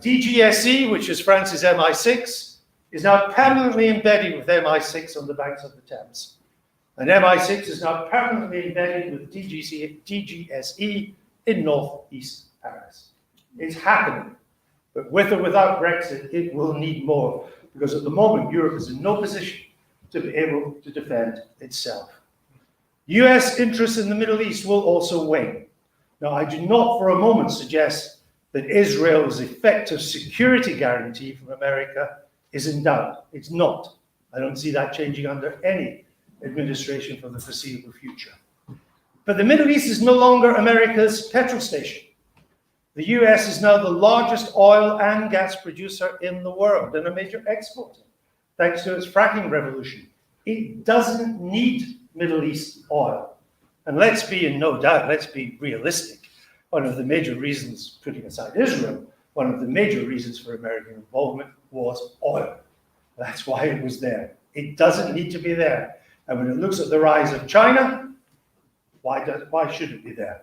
DGSE, which is France's MI6, is now permanently embedded with MI6 on the banks of the Thames. And MI6 is now permanently embedded with DGSE in northeast Paris. It's happening. But with or without Brexit, it will need more, because at the moment, Europe is in no position to be able to defend itself. US interests in the Middle East will also wane. Now, I do not for a moment suggest that Israel's effective security guarantee from America is in doubt. It's not. I don't see that changing under any administration for the foreseeable future. But the Middle East is no longer America's petrol station. The US is now the largest oil and gas producer in the world and a major exporter, thanks to its fracking revolution. It doesn't need Middle East oil. And let's be in no doubt, let's be realistic. One of the major reasons, putting aside Israel, one of the major reasons for American involvement was oil. That's why it was there. It doesn't need to be there. And when it looks at the rise of China, why should it be there?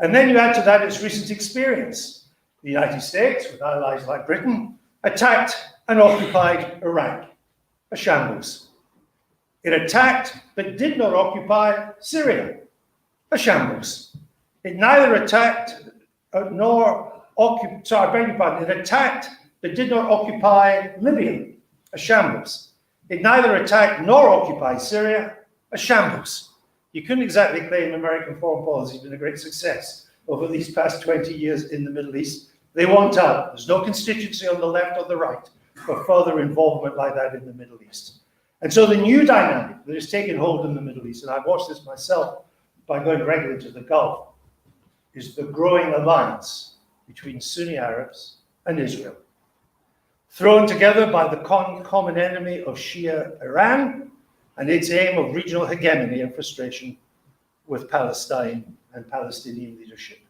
And then you add to that its recent experience. The United States, with allies like Britain, attacked and occupied Iraq, a shambles. It attacked but did not occupy Syria, a shambles. It neither attacked nor occupied, it attacked but did not occupy Libya, a shambles. It neither attacked nor occupied Syria, a shambles. You couldn't exactly claim American foreign policy has been a great success over these past 20 years in the Middle East. They want out. There's no constituency on the left or the right for further involvement like that in the Middle East. And so the new dynamic that has taken hold in the Middle East, and I've watched this myself by going regularly to the Gulf, is the growing alliance between Sunni Arabs and Israel, thrown together by the common enemy of Shia Iran and its aim of regional hegemony and frustration with Palestine and Palestinian leadership.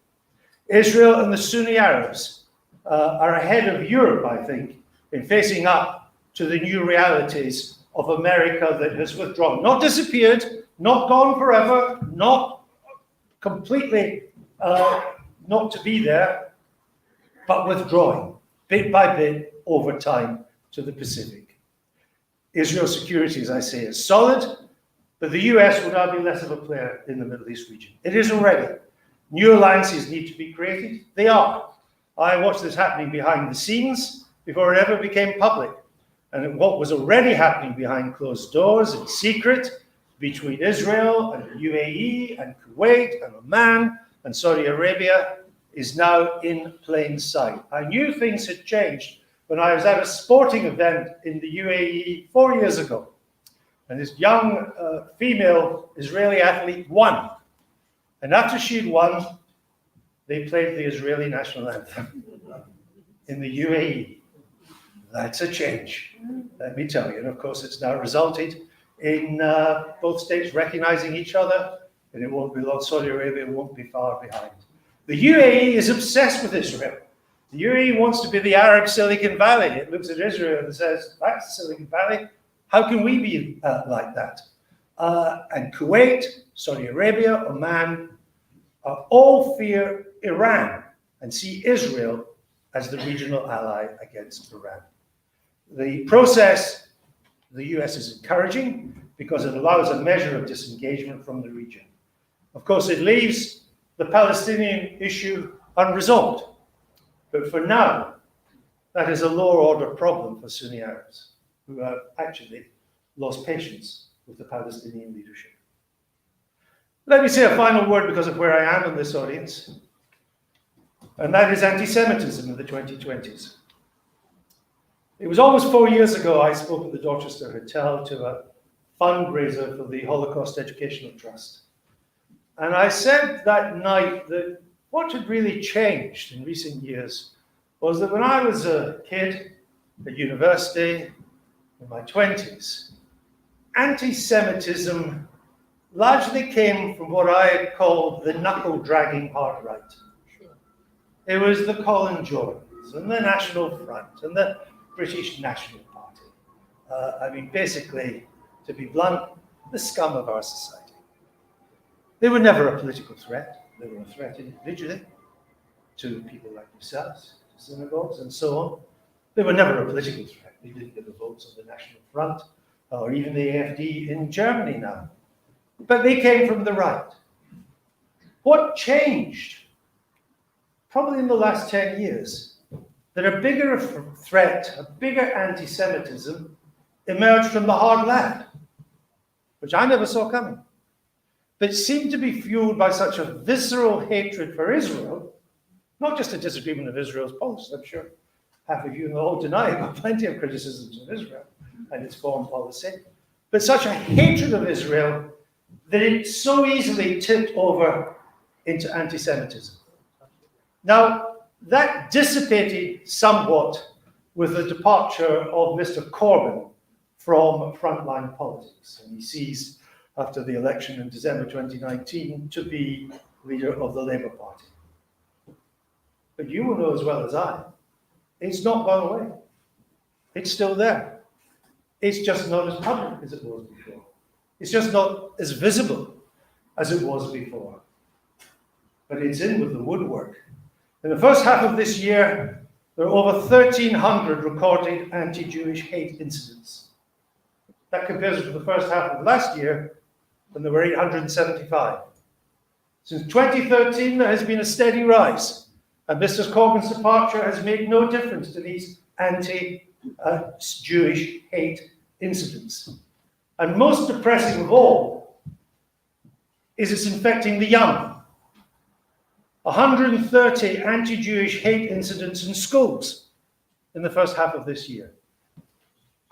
Israel and the Sunni Arabs are ahead of Europe, I think, in facing up to the new realities of America that has withdrawn. Not disappeared, not gone forever, not completely not to be there, but withdrawing bit by bit over time to the Pacific. Israel's security, as I say, is solid, but the US will now be less of a player in the Middle East region. It is already. New alliances need to be created. They are. I watched this happening behind the scenes before it ever became public. And what was already happening behind closed doors in secret between Israel and the UAE and Kuwait and Oman and Saudi Arabia is now in plain sight. I knew things had changed when I was at a sporting event in the UAE 4 years ago. And this young female Israeli athlete won. And after she'd won, they played the Israeli national anthem in the UAE. That's a change, let me tell you. And of course, it's now resulted in both states recognizing each other, and it won't be long. Saudi Arabia won't be far behind. The UAE is obsessed with Israel. The UAE wants to be the Arab Silicon Valley. It looks at Israel and says, that's Silicon Valley. How can we be like that? And Kuwait, Saudi Arabia, Oman, all fear Iran and see Israel as the regional ally against Iran. The process the US is encouraging because it allows a measure of disengagement from the region. Of course, it leaves the Palestinian issue unresolved. But for now, that is a lower order problem for Sunni Arabs who have actually lost patience with the Palestinian leadership. Let me say a final word because of where I am in this audience, and that is anti-Semitism in the 2020s. It was almost 4 years ago I spoke at the Dorchester Hotel to a fundraiser for the Holocaust Educational Trust. And I said that night that what had really changed in recent years was that when I was a kid at university in my 20s, anti-Semitism largely came from what I called the knuckle-dragging hard right. It was the Colin Jordans and the National Front and the British National Party. Basically, to be blunt, the scum of our society. They were never a political threat. They were a threat individually to people like yourselves, to synagogues and so on. They were never a political threat. They didn't get the votes of the National Front or even the AfD in Germany now. But they came from the right. What changed? Probably in the last 10 years, that a bigger threat, a bigger anti-Semitism emerged from the hard left, which I never saw coming, but seemed to be fueled by such a visceral hatred for Israel, not just a disagreement of Israel's policies. I'm sure half of you will deny about plenty of criticisms of Israel and its foreign policy, but such a hatred of Israel that it so easily tipped over into anti-Semitism. Now, that dissipated somewhat with the departure of Mr. Corbyn from frontline politics. And he ceased after the election in December 2019 to be leader of the Labour Party. But you will know as well as I, it's not gone away. It's still there. It's just not as public as it was before. It's just not as visible as it was before. But it's in with the woodwork. In the first half of this year, there are over 1,300 recorded anti-Jewish hate incidents. That compares with the first half of last year, when there were 875. Since 2013, there has been a steady rise, and Mr. Corbyn's departure has made no difference to these anti-Jewish hate incidents. And most depressing of all is it's infecting the young. 130 anti-Jewish hate incidents in schools in the first half of this year.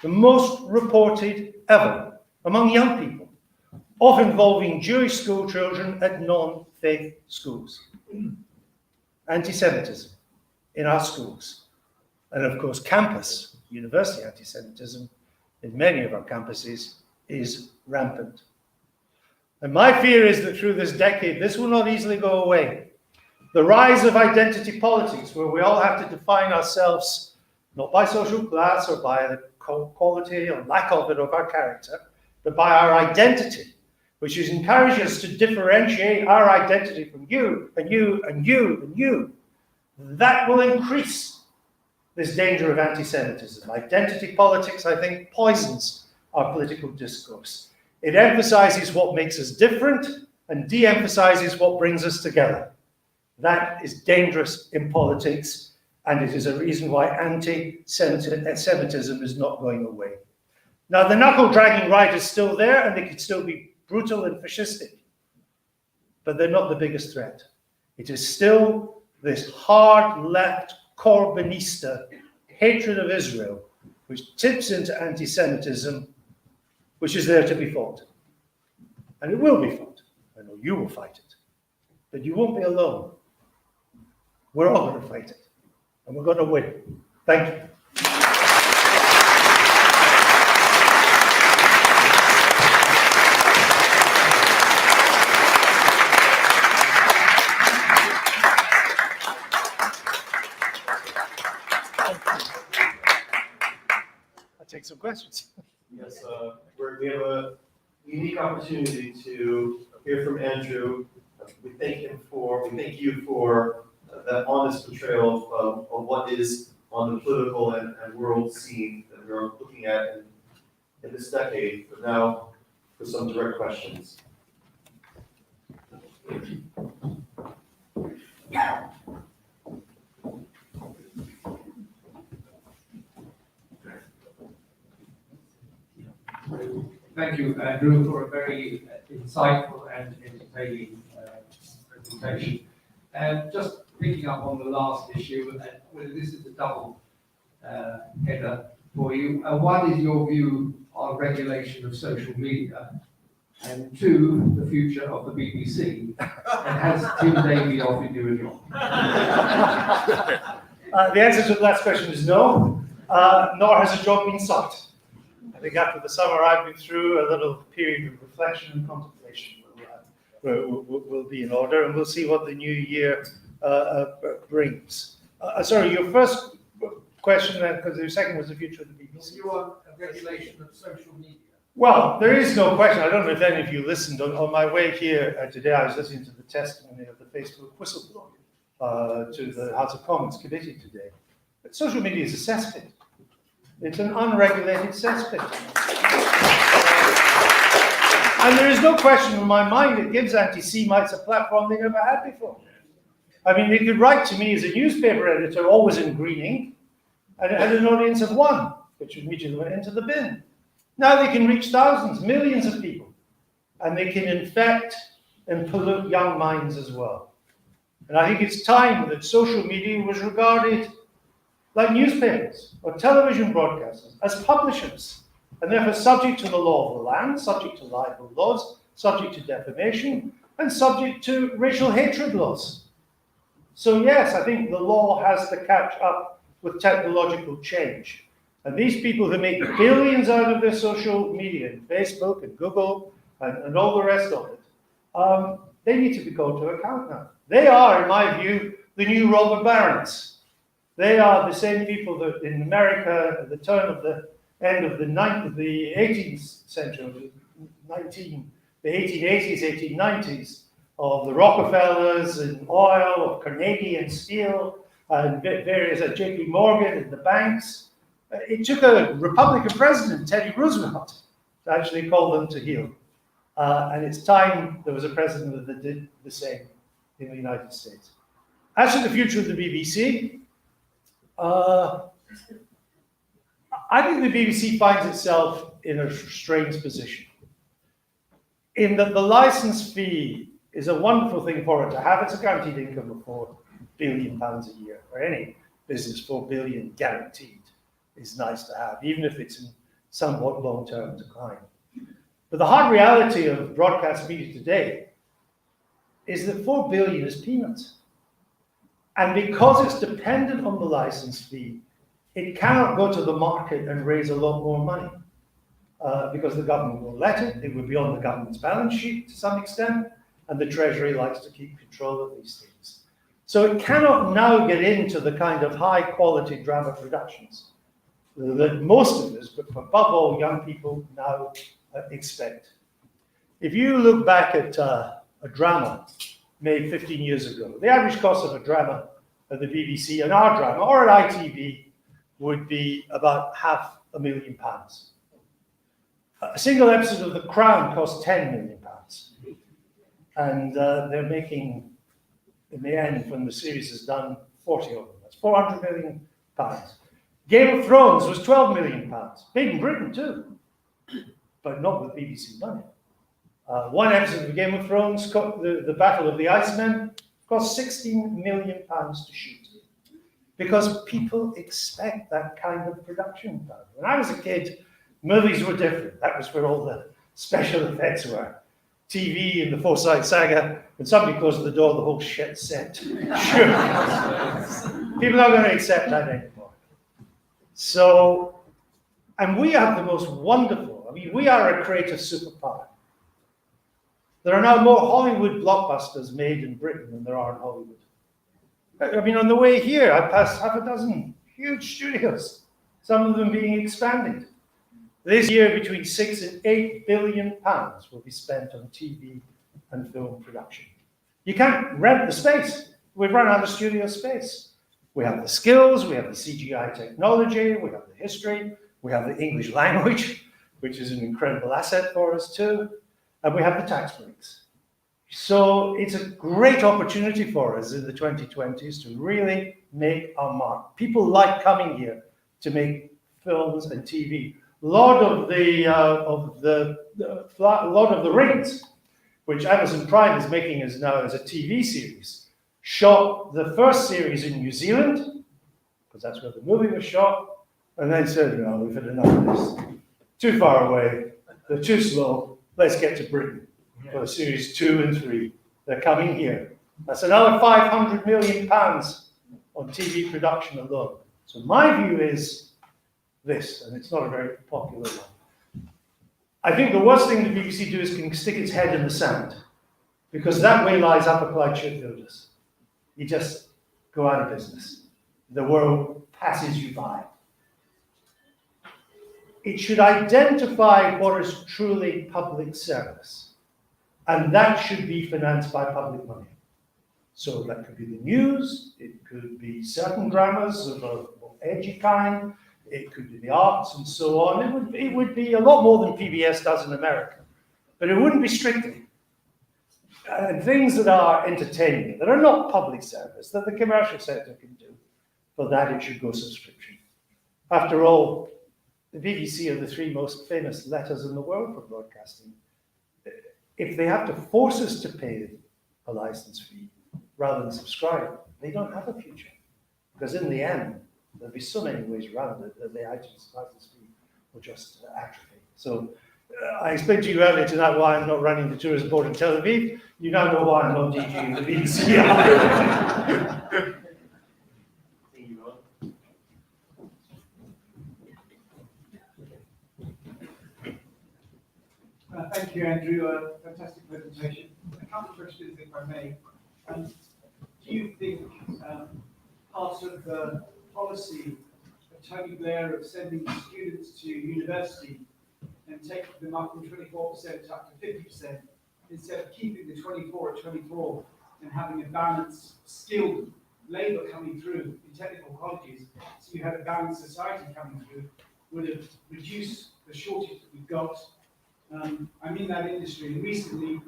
The most reported ever among young people, often involving Jewish school children at non-faith schools. Anti-Semitism in our schools. And of course, campus, university anti-Semitism in many of our campuses is rampant. And my fear is that through this decade, this will not easily go away. The rise of identity politics, where we all have to define ourselves not by social class or by the quality or lack of it of our character, but by our identity, which is encouraging us to differentiate our identity from you and you and you and you. that will increase this danger of anti-Semitism. Identity politics, I think, poisons our political discourse. It emphasizes what makes us different and de-emphasizes what brings us together. That is dangerous in politics, and it is a reason why anti-Semitism is not going away. Now, the knuckle-dragging right is still there, and they can still be brutal and fascistic, but they're not the biggest threat. It is still this hard left Corbynista hatred of Israel, which tips into anti-Semitism, which is there to be fought. And it will be fought. I know you will fight it, but you won't be alone. We're all going to fight it, and we're going to win. Thank you. I'll take some questions. Yes, we have a unique opportunity to hear from Andrew. We thank you for that honest portrayal of what is on the political and world scene that we're looking at in this decade. But now, for some direct questions. Thank you, Andrew, for a very insightful and entertaining presentation. And just picking up on the last issue, whether this is a double header for you. One is your view on regulation of social media, and two, the future of the BBC. And has Tim Davie offered you a job? The answer to the last question is no, nor has a job been sought. I think after the summer I've been through, a little period of reflection and contemplation will be in order, and we'll see what the new year brings. Sorry, your first question, because the second was the future of the BBC. You want a regulation of social media? Well, there is no question. I don't know if any of you listened. On my way here today, I was listening to the testimony of the Facebook whistleblower to the House of Commons committee today. But social media is a cesspit. It's an unregulated cesspit. And there is no question in my mind it gives anti-Semites a platform they never had before. I mean, they could write to me as a newspaper editor, always in green ink, and it had an audience of one, which immediately went into the bin. Now they can reach thousands, millions of people, and they can infect and pollute young minds as well. And I think it's time that social media was regarded like newspapers or television broadcasters as publishers, and therefore subject to the law of the land, subject to libel laws, subject to defamation, and subject to racial hatred laws. So yes, I think the law has to catch up with technological change. And these people who make billions out of their social media, and Facebook and Google and all the rest of it, they need to be called to account now. They are, in my view, the new robber barons. They are the same people that in America at the turn of the end of the 18th century, the 1880s, 1890s, of the Rockefellers and oil, of Carnegie and steel, and various JP Morgan and the banks. It took a Republican president, Teddy Roosevelt, to actually call them to heel. And it's time there was a president that did the same in the United States. As for the future of the BBC, I think the BBC finds itself in a strange position, in that the license fee is a wonderful thing for it to have. It's a guaranteed income of £4 billion a year. For any business, $4 billion guaranteed is nice to have, even if it's in somewhat long-term decline. But the hard reality of broadcast media today is that $4 billion is peanuts. And because it's dependent on the license fee, it cannot go to the market and raise a lot more money because the government will let it. It will be on the government's balance sheet to some extent, and the Treasury likes to keep control of these things. So it cannot now get into the kind of high-quality drama productions that most of us, but above all young people, now expect. If you look back at a drama made 15 years ago, the average cost of a drama at the BBC, and our drama, or at ITV, would be about £500,000. A single episode of The Crown cost £10 million. And they're making, in the end, when the series is done, 40 of them. That's £400 million. Game of Thrones was £12 million. Big in Britain too, but not with BBC money. One episode of Game of Thrones, the Battle of the Icemen, cost £16 million to shoot. Because people expect that kind of production value. When I was a kid, movies were different. That was where all the special effects were. TV and the Forsyte Saga, when somebody closed the door, the whole shit set. Sure. People aren't going to accept that anymore. So, and we have the most wonderful, I mean, we are a creative superpower. There are now more Hollywood blockbusters made in Britain than there are in Hollywood. I mean, on the way here, I passed half a dozen huge studios, some of them being expanded. This year, between £6 and £8 billion will be spent on TV and film production. You can't rent the space. We've run out of studio space. We have the skills, we have the CGI technology, we have the history, we have the English language, which is an incredible asset for us too, and we have the tax breaks. So it's a great opportunity for us in the 2020s to really make our mark. People like coming here to make films and TV. Lord of the Rings, which Amazon Prime is making as now as a TV series, shot the first series in New Zealand, because that's where the movie was shot, and then said, no, we've had enough of this. Too far away, they're too slow, let's get to Britain for series 2 and 3. They're coming here. That's another £500 million on TV production alone. So my view is this, and it's not a very popular one. I think the worst thing the BBC do is can stick its head in the sand, because that way lies Upper Clyde shipbuilders. You just go out of business. The world passes you by. It should identify what is truly public service, and that should be financed by public money. So that could be the news, it could be certain dramas of a more edgy kind, it could be the arts and so on. It would be a lot more than PBS does in America, but it wouldn't be strictly. And things that are entertainment, that are not public service, that the commercial sector can do, for that it should go subscription. After all, the BBC are the 3 most famous letters in the world for broadcasting. If they have to force us to pay a license fee rather than subscribe, they don't have a future. Because in the end, there'll be so many ways around it that the license fee will just atrophy. So I explained to you earlier tonight why I'm not running the tourist board in Tel Aviv. You now know why I'm not DGing the BBC. Thank you, Andrew. Fantastic presentation. A couple of questions, if I may. Do you think part of the policy of Tony Blair of sending students to university and taking them up from 24% up to 50%, instead of keeping the 24 at 24 and having a balanced, skilled labour coming through in technical colleges, so you had a balanced society coming through, would have reduced the shortage that we've got? I'm in that industry, and recently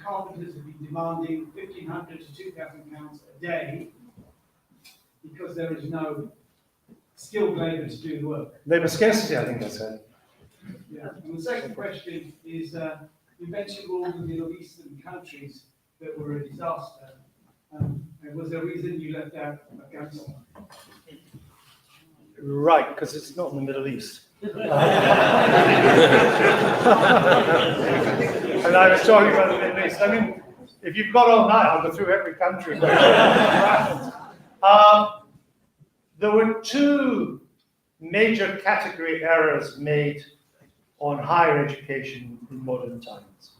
carpenters have been demanding £1,500 to £2,000 a day because there is no skilled labour to do the work. Labour scarcity, I think that's it. Yeah. And the second question is, you mentioned all the Middle Eastern countries that were a disaster. And was there a reason you left out Afghanistan? Right, because it's not in the Middle East. And I was talking about the Middle East. I mean, if you've got all night, I'll go through every country. There were 2 major category errors made on higher education in modern times.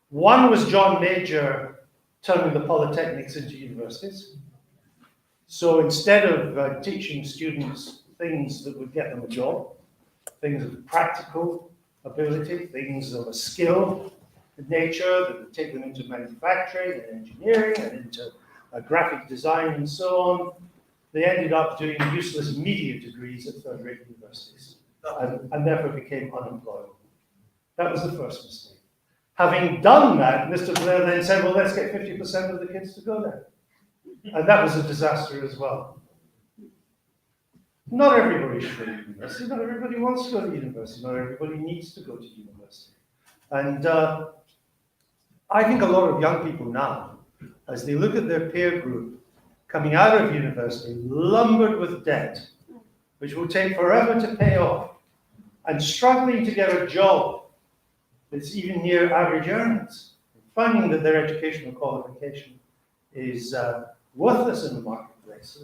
One was John Major turning the polytechnics into universities. So instead of teaching students things that would get them a job, things of practical ability, things of a skill nature that would take them into manufacturing and engineering and into graphic design and so on, they ended up doing useless media degrees at third-rate universities and therefore became unemployable. That was the first mistake. Having done that, Mr. Blair then said, well, let's get 50% of the kids to go there. And that was a disaster as well. Not everybody should go to university. Not everybody wants to go to university. Not everybody needs to go to university. And I think a lot of young people now, as they look at their peer group coming out of university, lumbered with debt, which will take forever to pay off, and struggling to get a job that's even near average earnings, finding that their educational qualification is worthless in the marketplace.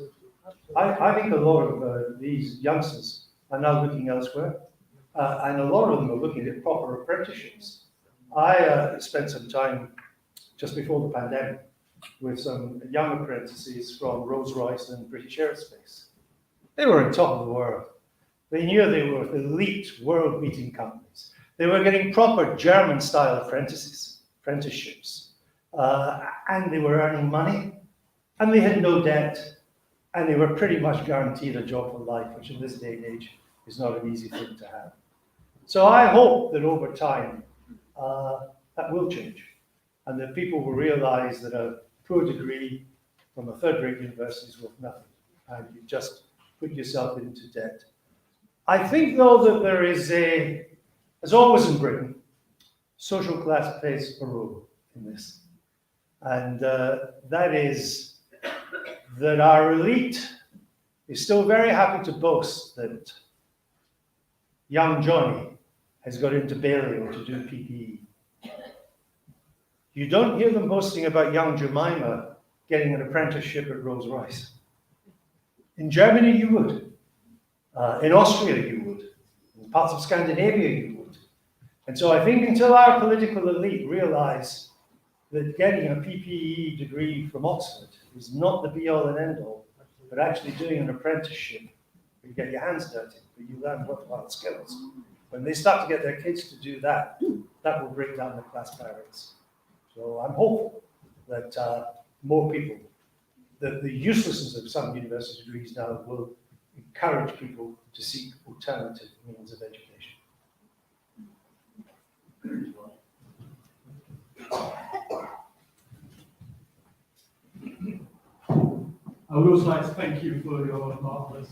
I think a lot of these youngsters are now looking elsewhere, and a lot of them are looking at proper apprenticeships. I spent some time just before the pandemic with some young apprentices from Rolls-Royce and British Aerospace. They were on top of the world. They knew they were elite, world-beating companies. They were getting proper German-style apprenticeships, and they were earning money, and they had no debt, and they were pretty much guaranteed a job for life, which in this day and age is not an easy thing to have. So I hope that over time that will change, and that people will realize that a poor degree from a third-rate university is worth nothing, and you just put yourself into debt. I think, though, that there is as always in Britain, social class plays a role in this. And that is that our elite is still very happy to boast that young Johnny has got into Balliol to do PPE. You don't hear them boasting about young Jemima getting an apprenticeship at Rolls-Royce. In Germany, you would. In Austria, you would. In parts of Scandinavia, you would. And so I think until our political elite realize that getting a PPE degree from Oxford is not the be-all and end-all, but actually doing an apprenticeship where you get your hands dirty, but you learn worthwhile skills. When they start to get their kids to do that, that will break down the class barriers. So I'm hopeful that more people, that the uselessness of some university degrees now will encourage people to seek alternative means of education. I would also like to thank you for your marvelous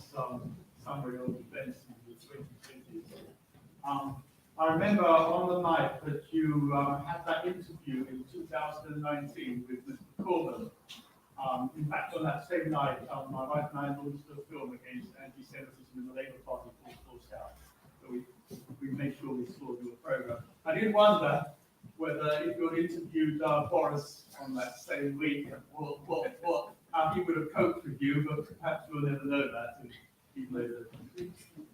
summary of events in the 2020s. I remember on the night that you had that interview in 2019 with Mr. Corbyn. In fact, on that same night, my wife and I launched a film against anti-Semitism in the Labour Party called Forced Out. So we made sure we saw your program. I did wonder whether if you had interviewed Boris on that same week, how he would have coped with you, but perhaps we'll never know that.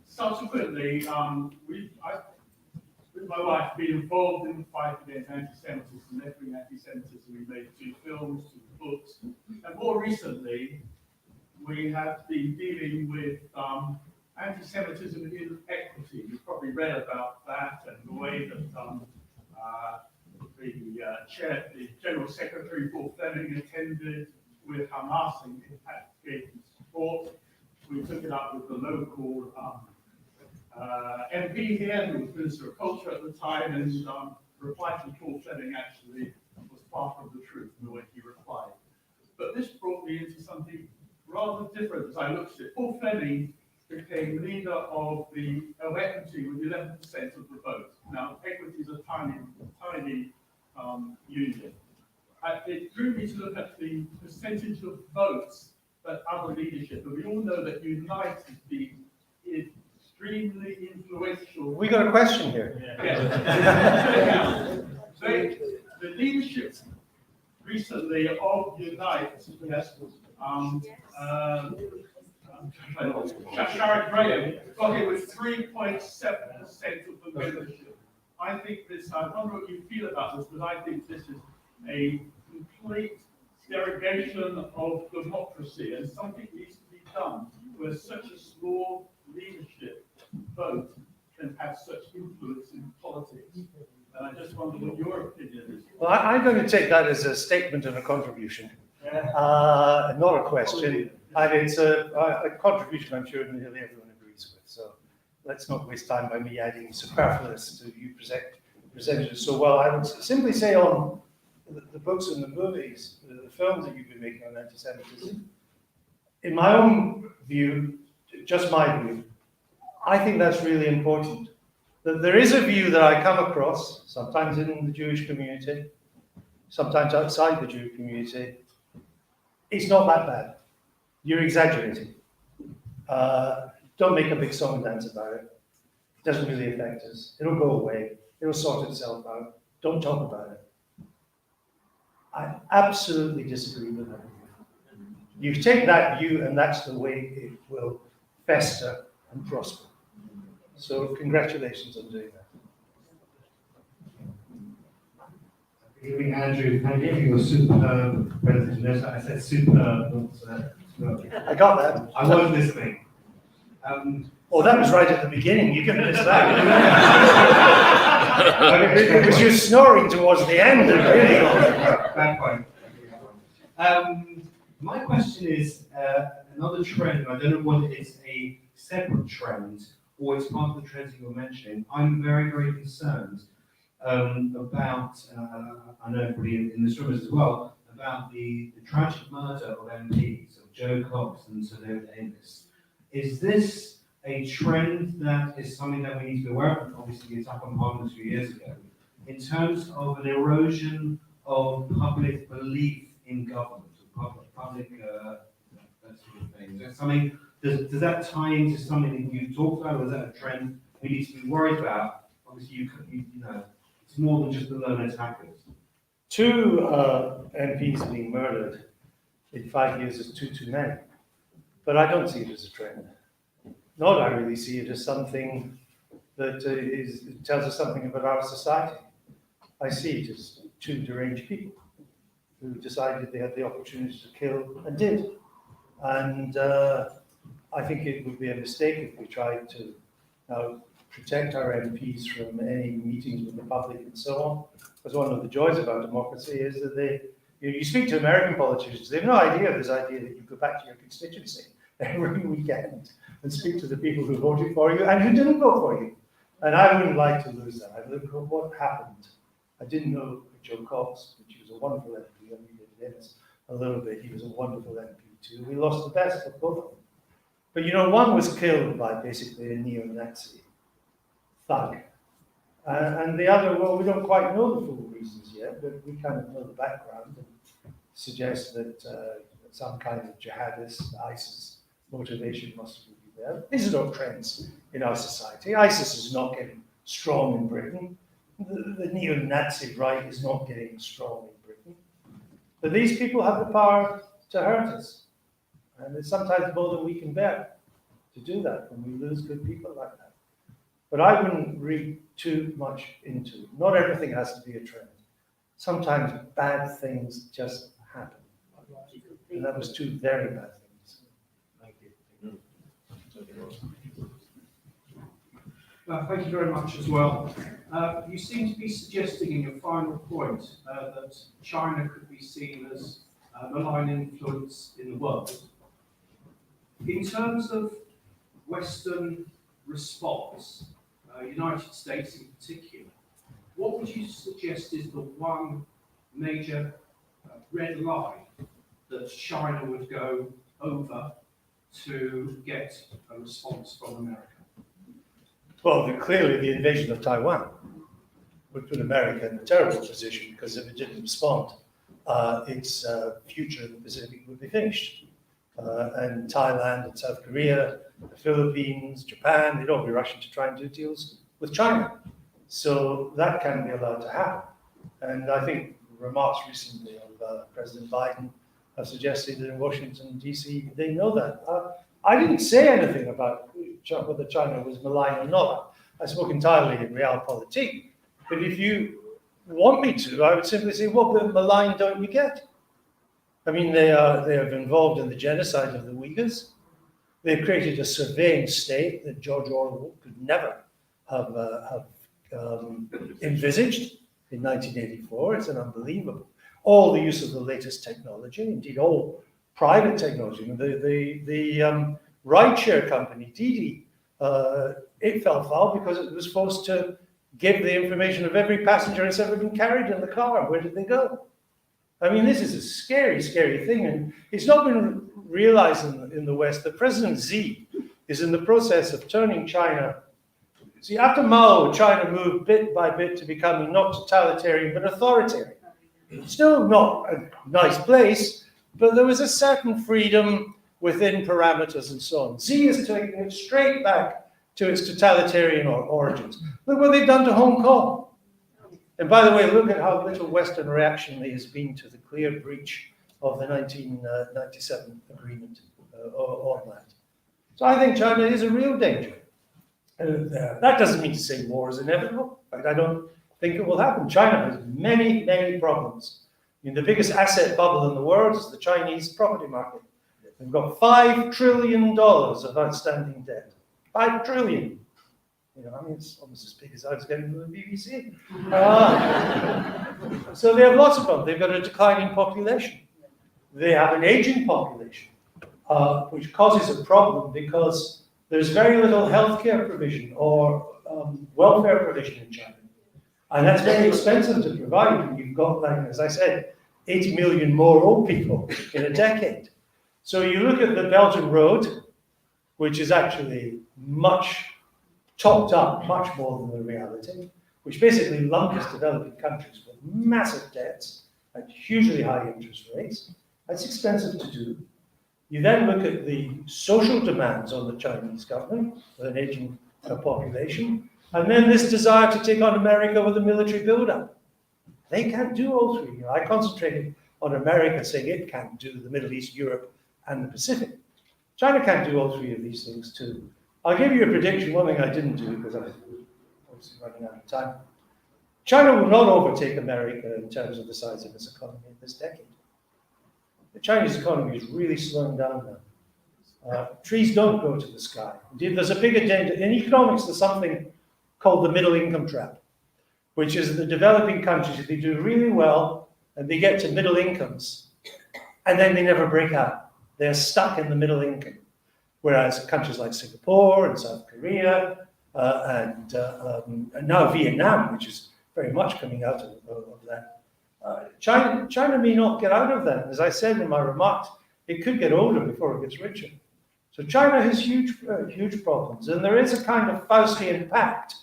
Subsequently, with my wife, been involved in the fight against anti-Semitism, left-wing anti-Semitism. We made 2 films, 2 books, and more recently, we have been dealing with anti-Semitism in equity. You've probably read about that and the way that the General Secretary Paul Fleming attended with Hamas and gave them support. We took it up with the local MP here, who was Minister of Culture at the time, and replied to Paul Fleming actually was part of the truth in the way he replied. But this brought me into something rather different as I looked at it. Paul Fleming became leader of equity with 11% of the vote. Now, equity is a tiny union. It drew me to look at the percentage of votes that other leadership, and we all know that Unite has been extremely influential. We got a question here. Yeah. The leadership recently of Unite, Sharon Graham got it with 3.7% of the membership. I think this, I wonder what you feel about this, but I think this is a complete derogation of democracy, and something needs to be done where such a small leadership vote can have such influence in politics. And I just wonder what your opinion is. Well, I'm going to take that as a statement and a contribution. Not a question, and it's a contribution I'm sure nearly everyone agrees with. So let's not waste time by me adding superfluous to you presented it so well. I would simply say on the books and the movies, the films that you've been making on anti-Semitism, in my own view, just my view, I think that's really important. That there is a view that I come across, sometimes in the Jewish community, sometimes outside the Jewish community. It's not that bad. You're exaggerating. Don't make a big song and dance about it. It doesn't really affect us. It'll go away. It'll sort itself out. Don't talk about it. I absolutely disagree with that. You take that view, and that's the way it will fester and prosper. So congratulations on doing that. Good evening, Andrew. Thank you for your superb presentation. I said superb, not I got that. I was listening. Oh, that was right at the beginning. You can miss that. It was you snoring towards the end. Really. Bad point. My question is another trend. I don't know whether it's a separate trend or it's part of the trends that you're mentioning. I'm very, very concerned about, I know everybody in this room is as well, about the tragic murder of MPs, of Joe Cox and Sir David Amess. Is this a trend that is something that we need to be aware of? Obviously, it's up on Parliament a few years ago. In terms of an erosion of public belief in government, public that sort of thing. Is that something? Does that tie into something that you talked about, or is that a trend we need to be worried about? Obviously, you know, it's more than just the lone attackers. 2 MPs being murdered in 5 years is too many. But I don't see it as a trend. Nor do I really see it as something that tells us something about our society. I see it as 2 deranged people who decided they had the opportunity to kill and did. And I think it would be a mistake if we tried to protect our MPs from any meetings with the public and so on. Because one of the joys about democracy is that you speak to American politicians, they have no idea of this idea that you go back to your constituency every weekend and speak to the people who voted for you and who didn't vote for you. And I wouldn't like to lose that. I look at what happened. I didn't know Joe Cox, which was a wonderful MP, and we did Dennis a little bit. He was a wonderful MP too. We lost the best of both of them. But you know, one was killed by basically a neo-Nazi thug. And the other, well, we don't quite know the full reasons yet, but we kind of know the background and suggest that some kind of jihadist, ISIS motivation must be there. These are not trends in our society. ISIS is not getting strong in Britain. The neo-Nazi right is not getting strong in Britain. But these people have the power to hurt us. And it's sometimes more than we can bear to do that when we lose good people like that. But I wouldn't read too much into it. Not everything has to be a trend. Sometimes bad things just happen. And that was 2 very bad things. Thank you. Thank you very much as well. You seem to be suggesting in your final point that China could be seen as a malign influence in the world. In terms of Western response, United States in particular, what would you suggest is the one major red line that China would go over to get a response from America? Well, clearly the invasion of Taiwan would put America in a terrible position, because if it didn't respond, its future in the Pacific would be finished. And Thailand and South Korea, the Philippines, Japan, they'd all be rushing to try and do deals with China. So that can't be allowed to happen. And I think remarks recently of President Biden have suggested that in Washington, D.C., they know that. I didn't say anything about whether China was malign or not. I spoke entirely in realpolitik. But if you want me to, I would simply say, what malign don't we get? I mean, they have involved in the genocide of the Uyghurs. They've created a surveying state that George Orwell could never have envisaged in 1984. It's an unbelievable all the use of the latest technology, indeed all private technology. The rideshare company, Didi, it fell foul because it was forced to give the information of every passenger that's ever been carried in the car. Where did they go? I mean, this is a scary, scary thing, and it's not been realized in the West that President Xi is in the process of turning China. See, after Mao, China moved bit by bit to becoming not totalitarian, but authoritarian. Still not a nice place, but there was a certain freedom within parameters and so on. Xi is taking it straight back to its totalitarian origins. Look what they've done to Hong Kong. And by the way, look at how little Western reaction there has been to the clear breach of the 1997 agreement on that. So I think China is a real danger. That doesn't mean to say war is inevitable. I don't think it will happen. China has many, many problems. I mean, the biggest asset bubble in the world is the Chinese property market. They've got $5 trillion of outstanding debt. 5 trillion. You know, I mean, it's almost as big as I was getting from the BBC. So they have lots of problems. They've got a declining population. They have an aging population, which causes a problem because there's very little healthcare provision or welfare provision in China. And that's very expensive to provide when you've got, like, as I said, 80 million more old people in a decade. So you look at the Belt and Road, which is actually much topped up, much more than the reality, which basically lumpers developing countries with massive debts at hugely high interest rates. That's expensive to do. You then look at the social demands on the Chinese government with an aging population, and then this desire to take on America with a military buildup. They can't do all three. You know, I concentrated on America, saying it can't do the Middle East, Europe, and the Pacific. China can't do all three of these things too. I'll give you a prediction, one thing I didn't do because I'm obviously running out of time. China will not overtake America in terms of the size of its economy in this decade. The Chinese economy is really slowing down now. Trees don't go to the sky. Indeed, there's a big agenda. In economics, there's something called the middle income trap, which is the developing countries, if they do really well and they get to middle incomes, and then they never break out. They're stuck in the middle income. Whereas countries like Singapore and South Korea and now Vietnam, which is very much coming out of that, China may not get out of that. As I said in my remarks, it could get older before it gets richer. So China has huge problems, and there is a kind of Faustian pact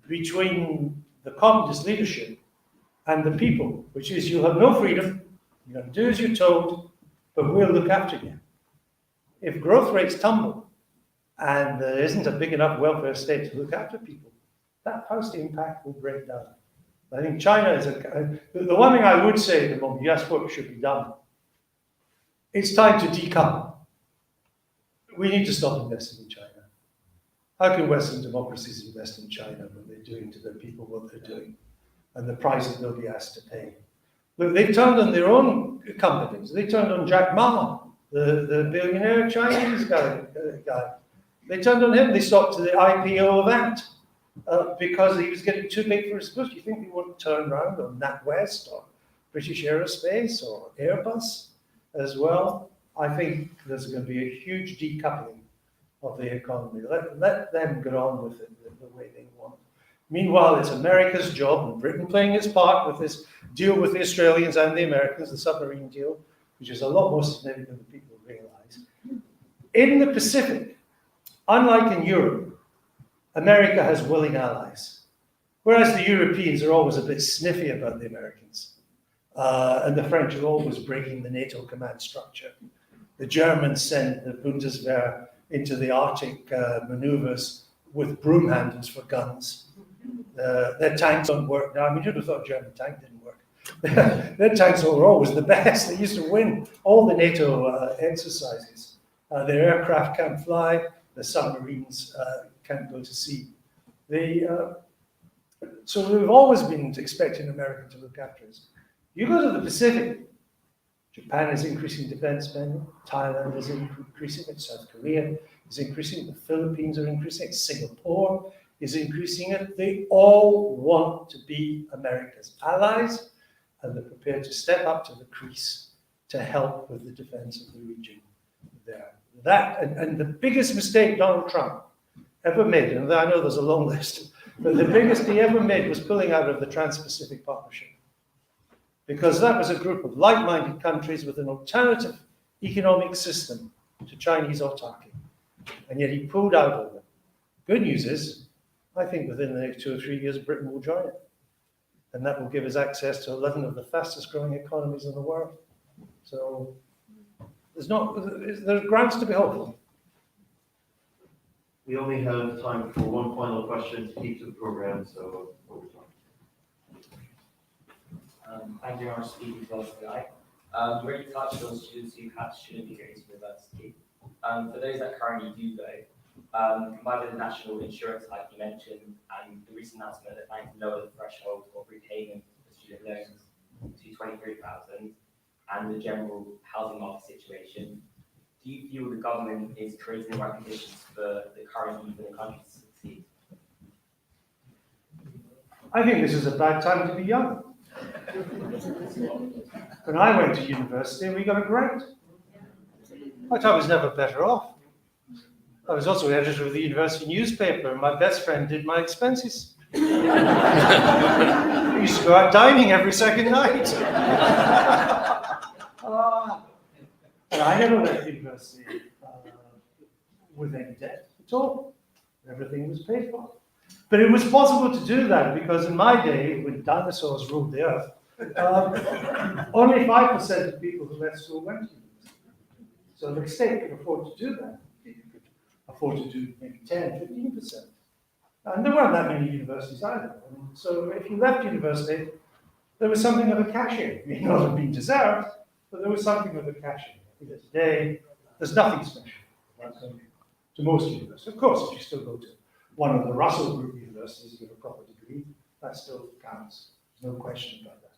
between the communist leadership and the people, which is you'll have no freedom, you're going to do as you're told, but we'll look after you. If growth rates tumble and there isn't a big enough welfare state to look after people, that Faustian pact will break down. I think China is the one thing I would say at the moment, you asked what should be done. It's time to decouple. We need to stop investing in China. How can Western democracies invest in China when they're doing to their people what they're doing and the price that they'll be asked to pay? Look, they've turned on their own companies. They turned on Jack Ma, the billionaire Chinese guy. They turned on him. They stopped the IPO of Ant because he was getting too big for his boots. You think they wouldn't turn around on NatWest or British Aerospace or Airbus as well? I think there's going to be a huge decoupling of the economy. Let them get on with it the way they want. Meanwhile, it's America's job, and Britain playing its part with this deal with the Australians and the Americans, the submarine deal, which is a lot more significant than people realize. In the Pacific, unlike in Europe, America has willing allies, whereas the Europeans are always a bit sniffy about the Americans. And the French are always breaking the NATO command structure. The Germans sent the Bundeswehr into the Arctic maneuvers with broom handles for guns. Their tanks don't work now. I mean, you'd have thought German tank didn't work. Their tanks were always the best. They used to win all the NATO exercises. Their aircraft can't fly. The submarines can't go to sea. So we've always been expecting America to look after us. You go to the Pacific, Japan is increasing defense spending, Thailand is increasing it, South Korea is increasing it, the Philippines are increasing it, Singapore is increasing it. They all want to be America's allies, and they're prepared to step up to the crease to help with the defense of the region there. That, and the biggest mistake Donald Trump ever made, and I know there's a long list, but the biggest he ever made was pulling out of the Trans-Pacific Partnership. Because that was a group of like-minded countries with an alternative economic system to Chinese autarky. And yet he pulled out of them. Good news is, I think within the next 2 or 3 years, Britain will join it. And that will give us access to 11 of the fastest growing economies in the world. So there's grounds to be hopeful. We only have time for one final question to keep to the program, so over time. Thank you very much for speaking to us tonight. You already touched on students who perhaps shouldn't be going to university. For those that currently do go, combined with the national insurance hike you mentioned and the recent announcement that banks lowered the threshold of repayment for student loans to 23,000 and the general housing market situation, do you feel the government is creating the right conditions for the current youth in the country to succeed? I think this is a bad time to be young. When I went to university, we got a grant. I thought I was never better off. I was also editor of the university newspaper, and my best friend did my expenses. We used to go out dining every second night. And I never went to university with any debt at all. Everything was paid for. But it was possible to do that because in my day, when dinosaurs ruled the earth, only 5% of people who left school went to university. So the state could afford to do that. It could afford to do maybe 10, 15%. And there weren't that many universities either. So if you left university, there was something of a cash-in. It may not have been deserved, but there was something of a cash-in. I think today, there's nothing special about going to most universities. Of course, if you still go to one of the Russell Group universities with a proper degree, that still counts. There's no question about that.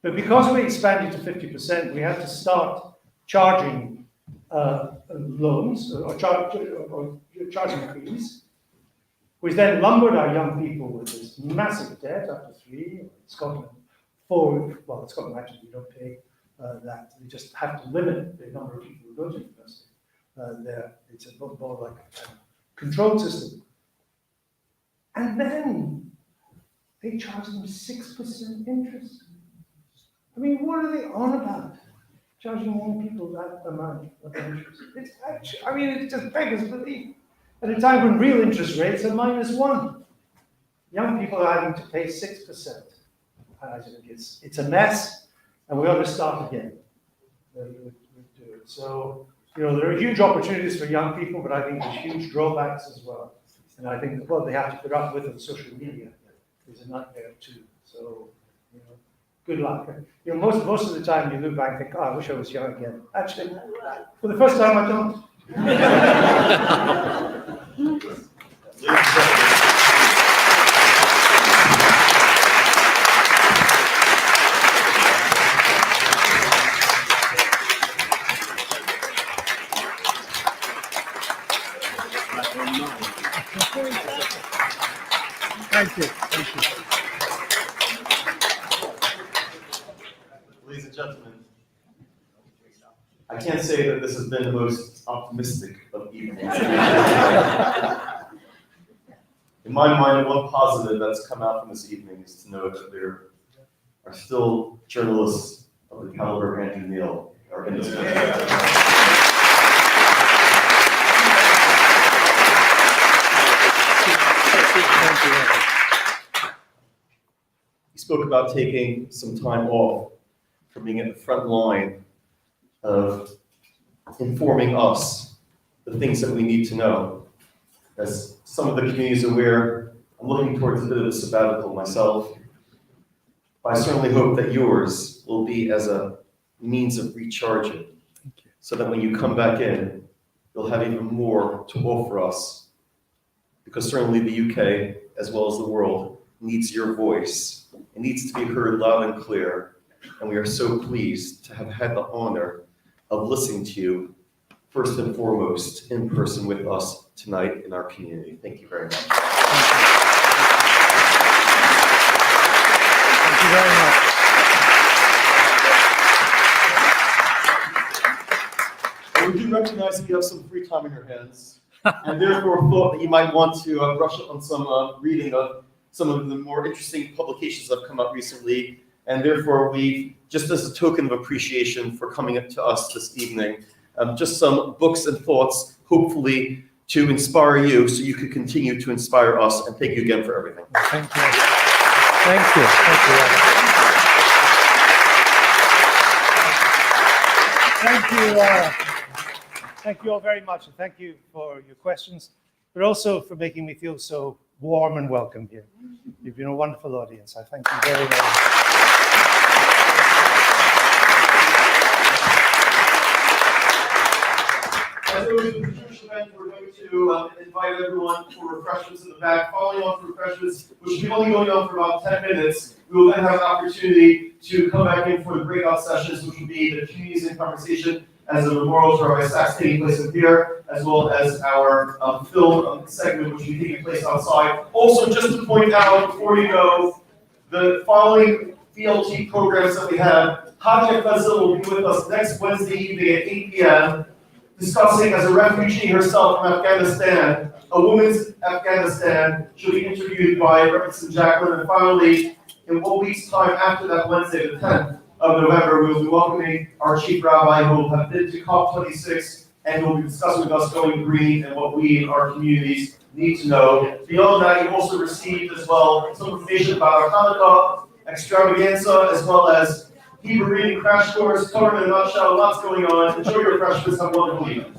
But because we expanded to 50%, we had to start charging loans or charging fees, which then lumbered our young people with this massive debt up to 3, in Scotland 4. Well, in Scotland actually you don't pay that. They just have to limit the number of people who go to university. There, it's a more like a controlled system. And then they charge them 6% interest. I mean, what are they on about? Charging young people that amount of interest. It's actually, I mean, it just beggars belief. At a time when real interest rates are -1. Young people are having to pay 6%. I think it's a mess, and we ought to start again. Do it. So, there are huge opportunities for young people, but I think there's huge drawbacks as well. And I think what they have to put up with on social media is a nightmare too. So, good luck. Most of the time you look back and think, oh, I wish I was young again. Actually, for the first time I don't. Thank you. Thank you. Ladies and gentlemen, I can't say that this has been the most optimistic of evenings. In my mind, one positive that's come out from this evening is to know that there are still journalists of the caliber of Andrew Neil are in this country. He spoke about taking some time off from being at the front line of informing us the things that we need to know. As some of the community is aware, I'm looking towards a bit of a sabbatical myself. But I certainly hope that yours will be as a means of recharging, so that when you come back in, you'll have even more to offer us. Because certainly the UK, as well as the world, needs your voice. It needs to be heard loud and clear. And we are so pleased to have had the honor of listening to you, first and foremost, in person with us tonight in our community. Thank you very much. Thank you very much. do recognize that you have some free time in your hands, and therefore thought that you might want to brush up on some reading of some of the more interesting publications that have come out recently. And therefore, we, just as a token of appreciation for coming up to us this evening, just some books and thoughts, hopefully to inspire you so you could continue to inspire us. And thank you again for everything. Thank you. Thank you. Thank you, Robert. Thank you all very much, and thank you for your questions, but also for making me feel so warm and welcome here. You've been a wonderful audience. I thank you very, very much. As always with the Jewish event, we're going to invite everyone for refreshments in the back. Following on for refreshments, which will be only going on for about 10 minutes, we will then have an opportunity to come back in for the breakout sessions, which will be the communities in conversation as a memorial to Rabbi Sachs taking place in here, as well as our film segment, which will be taking place outside. Also, just to point out before you go, the following BLT programs that we have, Hadia Fazil will be with us next Wednesday evening at 8 p.m., discussing as a refugee herself from Afghanistan, a woman's Afghanistan. She'll be interviewed by Representative Jacqueline. And finally, in 1 week's time after that Wednesday, the 10th of November, we will be welcoming our chief rabbi who will have been to COP26 and will be discussing with us going green and what we in our communities need to know. Beyond that, you've also received as well some information about our Hanukkah extravaganza, as well as Hebrew reading crash course, covered in a nutshell, lots going on. Enjoy your refreshments, have a wonderful evening.